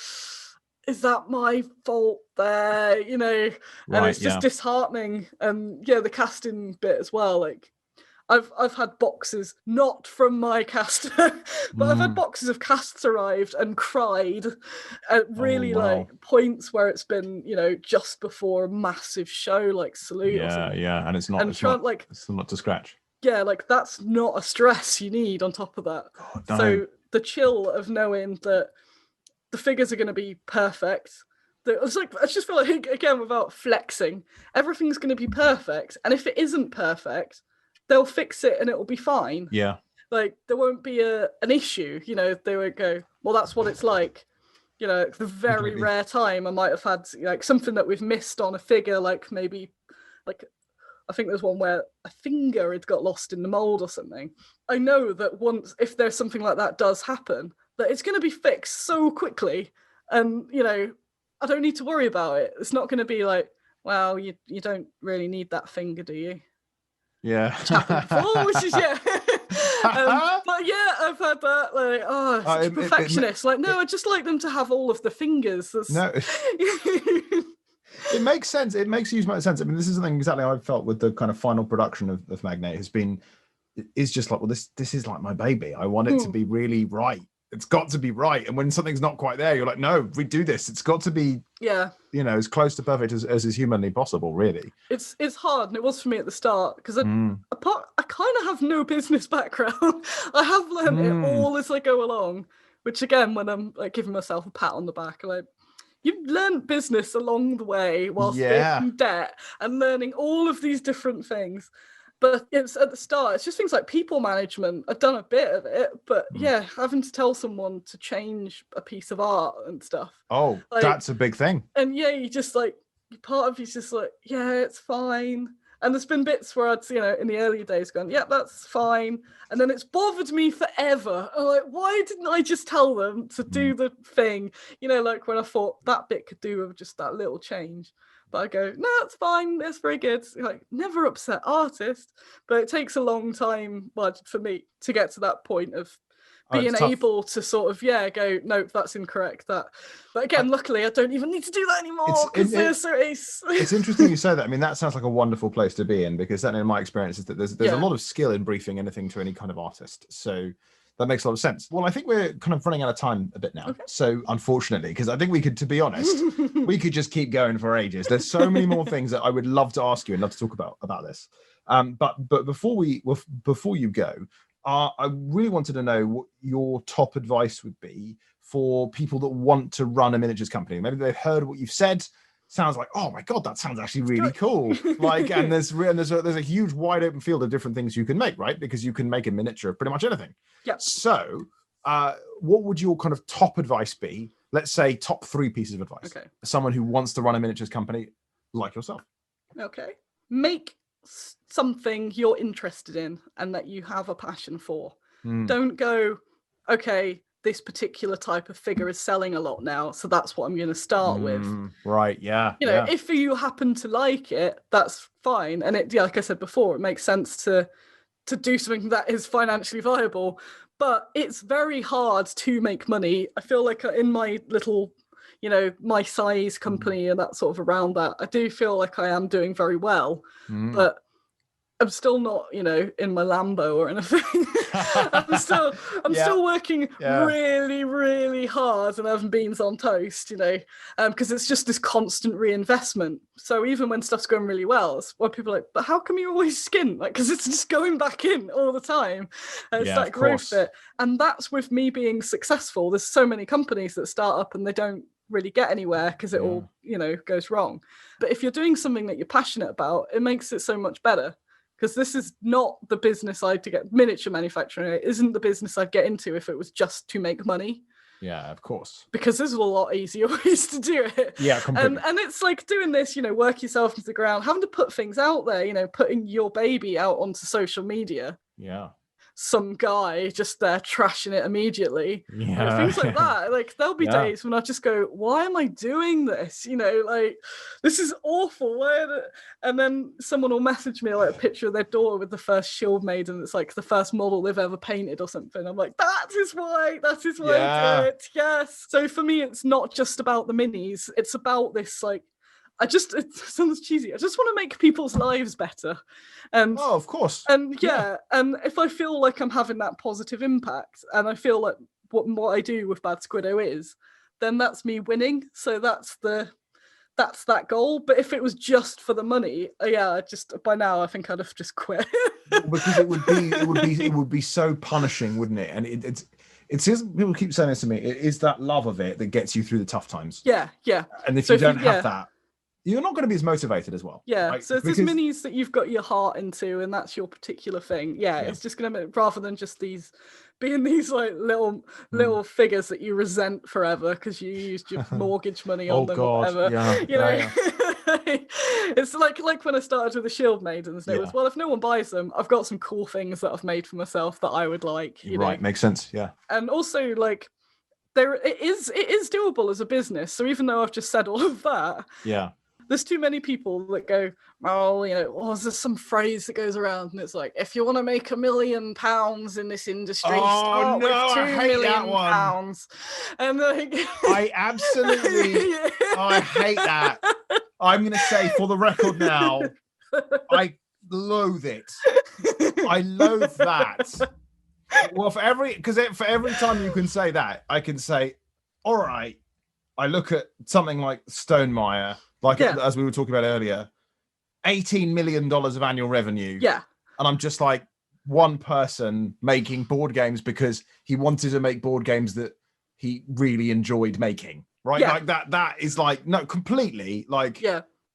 is that my fault there? And it's just disheartening. And the casting bit as well, like, I've had boxes, not from my caster, but I've had boxes of casts arrived and cried at really like points where it's been, just before a massive show like Salute. And it's not to scratch. Yeah, like that's not a stress you need on top of that. God, no. So the chill of knowing that the figures are going to be perfect, It's like, I just feel like, again, without flexing, everything's going to be perfect. And if it isn't perfect, they'll fix it and it'll be fine. Yeah. Like, there won't be an issue. They won't go, well, that's what it's like. The very Completely. rare time I might have had like something that we've missed on a figure, like maybe like I think there's one where a finger had got lost in the mold or something. I know that once, if there's something like that does happen, that it's going to be fixed so quickly, and I don't need to worry about it. It's not going to be like, well, you don't really need that finger, do you? Yeah. Which happened before, which is but yeah, I've had that. Like, such a perfectionist. No, I just like them to have all of the fingers. No. It makes sense. It makes a huge amount of sense. I mean, this is something exactly I've felt with the kind of final production of Magnate is just like, well, this is like my baby. I want it to be really right. It's got to be right. And when something's not quite there, you're like, no, we do this. It's got to be, as close to perfect as is humanly possible, really. It's hard, and it was for me at the start, because I kind of have no business background. I have learned it all as I go along, which again, when I'm like giving myself a pat on the back, I'm like, you've learned business along the way whilst being in debt and learning all of these different things. But it's at the start, it's just things like people management. I've done a bit of it, but having to tell someone to change a piece of art and stuff. Oh, like, that's a big thing. And you just like, part of you's just like, yeah, it's fine. And there's been bits where I'd, in the earlier days gone, yeah, that's fine. And then it's bothered me forever. I'm like, why didn't I just tell them to do the thing? Like when I thought that bit could do with just that little change. But I go, no, it's fine. That's very good. Like, never upset artist. But it takes a long time for me to get to that point of being able to sort of go, no, that's incorrect. But again, luckily I don't even need to do that anymore, because it's interesting you say that. I mean, that sounds like a wonderful place to be in, because certainly in my experience is that there's a lot of skill in briefing anything to any kind of artist. So that makes a lot of sense. Well, I think we're kind of running out of time a bit now. Okay. So unfortunately, because I think we could, to be honest, we could just keep going for ages. There's so many more things that I would love to ask you and love to talk about this. But before you go, I really wanted to know what your top advice would be for people that want to run a miniatures company. Maybe they've heard what you've said. Sounds like, oh my God, that sounds actually really cool. Like, and there's a huge wide open field of different things you can make, right? Because you can make a miniature of pretty much anything. Yeah. So what would your kind of top advice be? Let's say top 3 pieces of advice. Okay. Someone who wants to run a miniatures company like yourself. Okay. Make something you're interested in and that you have a passion for. Don't go, okay, this particular type of figure is selling a lot now, so that's what I'm going to start with. Right, yeah. If you happen to like it, that's fine. And it, like I said before, it makes sense to do something that is financially viable. But it's very hard to make money. I feel like in my little, my size company and that sort of around that, I do feel like I am doing very well. But I'm still not, in my Lambo or anything. I'm still working really, really hard and having beans on toast, because it's just this constant reinvestment. So even when stuff's going really well, it's why people are like, but how come you always skin? Like, because it's just going back in all the time. And it's that growth bit. And that's with me being successful. There's so many companies that start up and they don't really get anywhere because it all, goes wrong. But if you're doing something that you're passionate about, it makes it so much better. Because this is not the business I'd to get miniature manufacturing. It isn't the business I'd get into if it was just to make money. Yeah, of course. Because there's a lot easier ways to do it. Yeah, completely. And it's like doing this, work yourself into the ground, having to put things out there, putting your baby out onto social media. Yeah. Some guy just there trashing it immediately. Yeah. Things like that. Like, there'll be days when I just go, why am I doing this? Like, this is awful. And then someone will message me like a picture of their daughter with the first shield made, and it's like the first model they've ever painted or something. I'm like, that is why I do it. Yes. So for me, it's not just about the minis. It's about this, like, it sounds cheesy. I just want to make people's lives better. And of course. And and if I feel like I'm having that positive impact, and I feel like what I do with Badsquiddo is, then that's me winning. So that's that goal. But if it was just for the money, just by now I think I'd have just quit. Because it would be so punishing, wouldn't it? And it's people keep saying this to me. It is that love of it that gets you through the tough times. Yeah. And if you don't have that, you're not going to be as motivated as well. Yeah. Right? So it's these minis that you've got your heart into, and that's your particular thing. Yeah. It's just going to, rather than just these being these like little figures that you resent forever because you used your mortgage money on them or whatever. Yeah. It's like when I started with the Shield Maidens. It was, well, if no one buys them, I've got some cool things that I've made for myself that I would like. You know? Makes sense. Yeah. And also like it is doable as a business. So even though I've just said all of that, there's too many people that go, oh, you know, there's some phrase that goes around and it's like, if you want to make £1 million in this industry, start with £2 million. And like, I absolutely, I hate that. I'm going to say for the record now, I loathe it. I loathe that. Well, for every time you can say that, I can say, all right, I look at something like Stonemaier, as we were talking about earlier, $18 million of annual revenue. Yeah. And I'm just like one person making board games because he wanted to make board games that he really enjoyed making. Right. Yeah. Like that is like, no, completely like,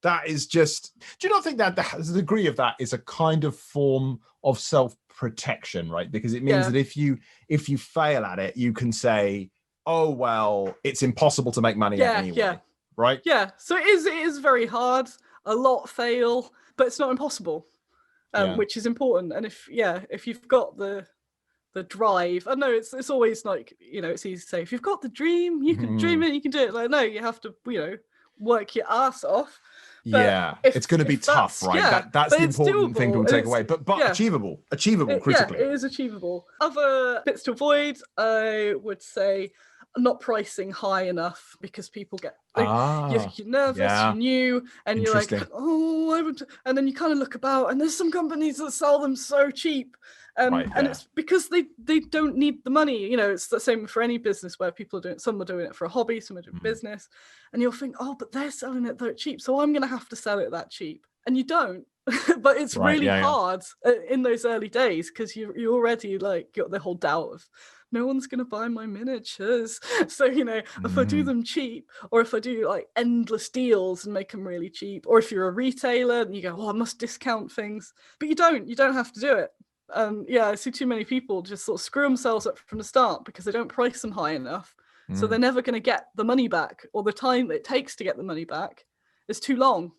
that is just, do you not think that the degree of that is a kind of form of self-protection, right? Because it means that if you fail at it, you can say, oh, well, it's impossible to make money anyway. Yeah. Right? Yeah. So it is very hard. A lot fail, but it's not impossible, which is important. And if you've got the drive, I know it's always like, you know, it's easy to say, if you've got the dream, you can dream it, you can do it. Like, no, you have to, you know, work your ass off. But it's going to be tough, right? That's the important thing to take away. But achievable critically. Yeah, it is achievable. Other bits to avoid, I would say, not pricing high enough because people get you're nervous, you're new, and you're like, oh, I would, and then you kind of look about, and there's some companies that sell them so cheap, and it's because they don't need the money. You know, it's the same for any business where people are doing. Some are doing it for a hobby, some are doing business, and you'll think, oh, but they're selling it that cheap, so I'm going to have to sell it that cheap, and you don't. But it's really hard in those early days because you already like got the whole doubt of, no one's going to buy my miniatures. So, you know, if I do them cheap, or if I do like endless deals and make them really cheap, or if you're a retailer and you go, oh, I must discount things, but you don't have to do it. I see too many people just sort of screw themselves up from the start because they don't price them high enough. So they're never going to get the money back, or the time that it takes to get the money back is too long.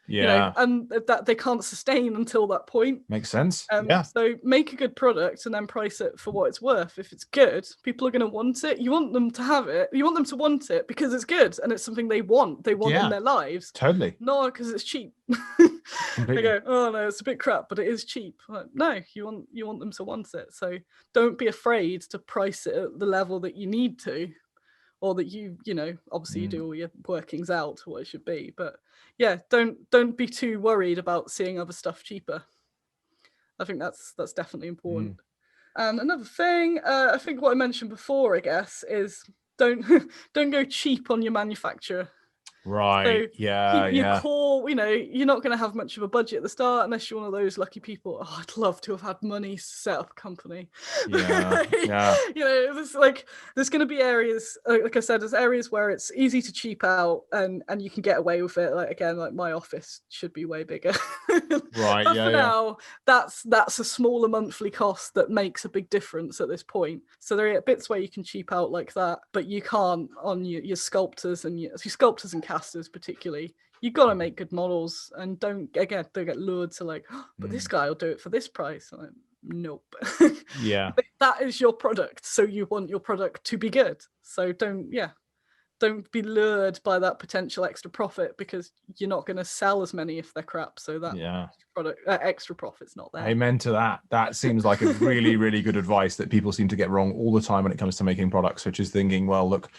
Yeah. You know, and that they can't sustain until that point. Makes sense. So make a good product and then price it for what it's worth. If it's good, people are going to want it. You want them to have it. You want them to want it because it's good and it's something they want. They want in their lives. Totally. Not because it's cheap. They go, oh no, it's a bit crap, but it is cheap. Like, no, you want them to want it. So don't be afraid to price it at the level that you need to, or that you know, obviously you do all your workings out what it should be, but don't be too worried about seeing other stuff cheaper. I think that's definitely important. And another thing, I think what I mentioned before, I guess, is don't go cheap on your manufacturer. Right. So your core, you know, you're not going to have much of a budget at the start unless you're one of those lucky people. Oh, I'd love to have had money to set up a company. You know, there's going to be areas, like I said, there's areas where it's easy to cheap out and you can get away with it. Like, again, like my office should be way bigger. Right. But for now, that's a smaller monthly cost that makes a big difference at this point. So there are bits where you can cheap out like that, but you can't on your sculptors and your sculptors and casters particularly. You got to make good models and don't get lured to like, oh, but this guy will do it for this price. I'm like, nope. That is your product, so you want your product to be good. So don't be lured by that potential extra profit because you're not going to sell as many if they're crap. So that product extra profit's not there. Amen to that. That seems like a really, really good advice that people seem to get wrong all the time when it comes to making products, which is thinking, well, look,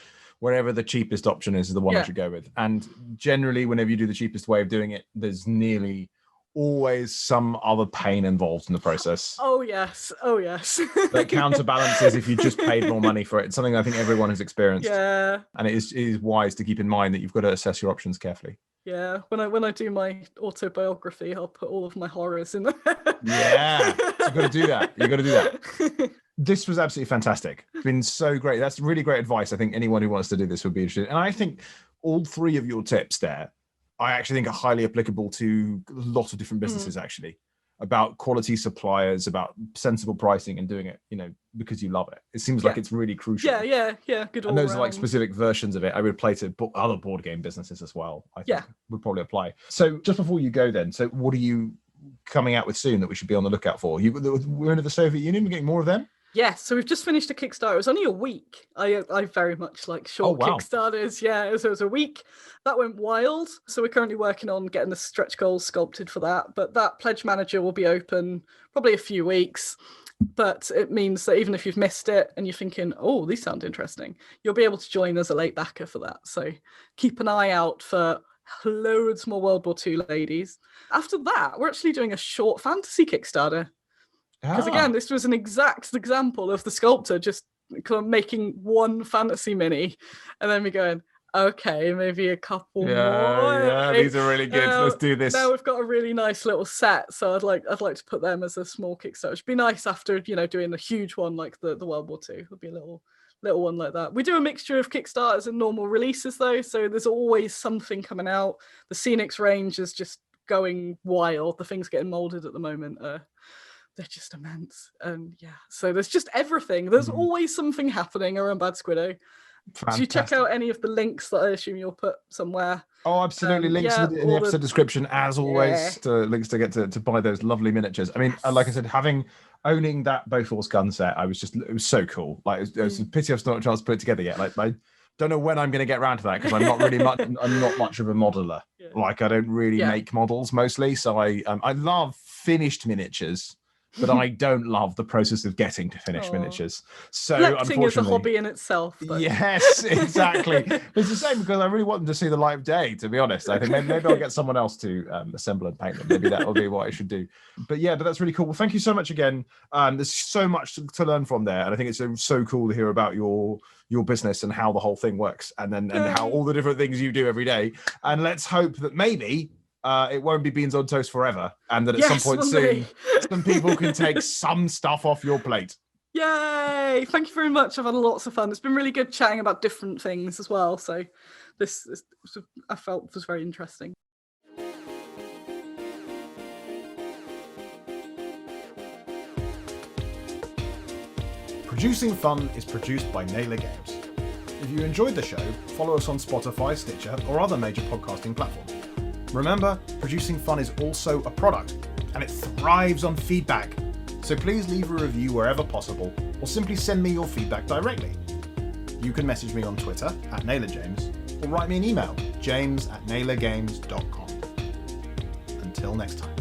wherever the cheapest option is the one I should go with. And generally, whenever you do the cheapest way of doing it, there's nearly always some other pain involved in the process. Oh yes. That counterbalances if you just paid more money for it. It's something I think everyone has experienced. Yeah. And it is wise to keep in mind that you've got to assess your options carefully. Yeah. When I do my autobiography, I'll put all of my horrors in there. Yeah. You've got to do that. This was absolutely fantastic. It's been so great. That's really great advice. I think anyone who wants to do this would be interested. And I think all three of your tips there, I actually think are highly applicable to a lot of different businesses, actually, about quality suppliers, about sensible pricing and doing it, because you love it. It seems like it's really crucial. Yeah. Good all And those around. are like specific versions of it. I would apply to other board game businesses as well. I think would probably apply. So just before you go then, so what are you coming out with soon that we should be on the lookout for? We're into the Soviet Union, we're getting more of them? Yes, so we've just finished a Kickstarter. It was only a week. I very much like short Kickstarters. Yeah, so it was a week. That went wild. So we're currently working on getting the stretch goals sculpted for that. But that pledge manager will be open probably a few weeks. But it means that even if you've missed it and you're thinking, oh, these sound interesting, you'll be able to join as a late backer for that. So keep an eye out for loads more World War II ladies. After that, we're actually doing a short fantasy Kickstarter. Because again, this was an exact example of the sculptor just kind of making one fantasy mini, and then we're going, okay, maybe a couple more. Yeah, these are really good. Let's do this. Now we've got a really nice little set, so I'd like to put them as a small Kickstarter. It'd be nice after doing a huge one like the World War II. It'd be a little one like that. We do a mixture of Kickstarters and normal releases though, so there's always something coming out. The Scenics range is just going wild. The things getting molded at the moment they're just immense. And so there's just everything. There's always something happening around Badsquiddo. Do you check out any of the links that I assume you'll put somewhere? Oh, absolutely. Links in the episode description, as always, to links to get to buy those lovely miniatures. I mean, like I said, owning that Bofors gun set, it was so cool. Like, it was a pity I've not had a chance to put it together yet. Like, I don't know when I'm going to get around to that because I'm not really much. I'm not much of a modeler. Like, I don't really make models mostly. So I love finished miniatures, but I don't love the process of getting to finished miniatures. So collecting is a hobby in itself. But... Yes, exactly. It's the same because I really want them to see the light of day, to be honest. I think maybe I'll get someone else to assemble and paint them. Maybe that will be what I should do. But that's really cool. Well, thank you so much again. There's so much to learn from there. And I think it's so cool to hear about your business and how the whole thing works and how all the different things you do every day. And let's hope that maybe it won't be beans on toast forever, and that at some point soon, some people can take some stuff off your plate. Yay! Thank you very much. I've had lots of fun. It's been really good chatting about different things as well. So this I felt was very interesting. Producing Fun is produced by Naylor Games. If you enjoyed the show, follow us on Spotify, Stitcher, or other major podcasting platforms. Remember, Producing Fun is also a product, and it thrives on feedback. So please leave a review wherever possible, or simply send me your feedback directly. You can message me on Twitter @NaylorJames, or write me an email, james@naylorgames.com. Until next time.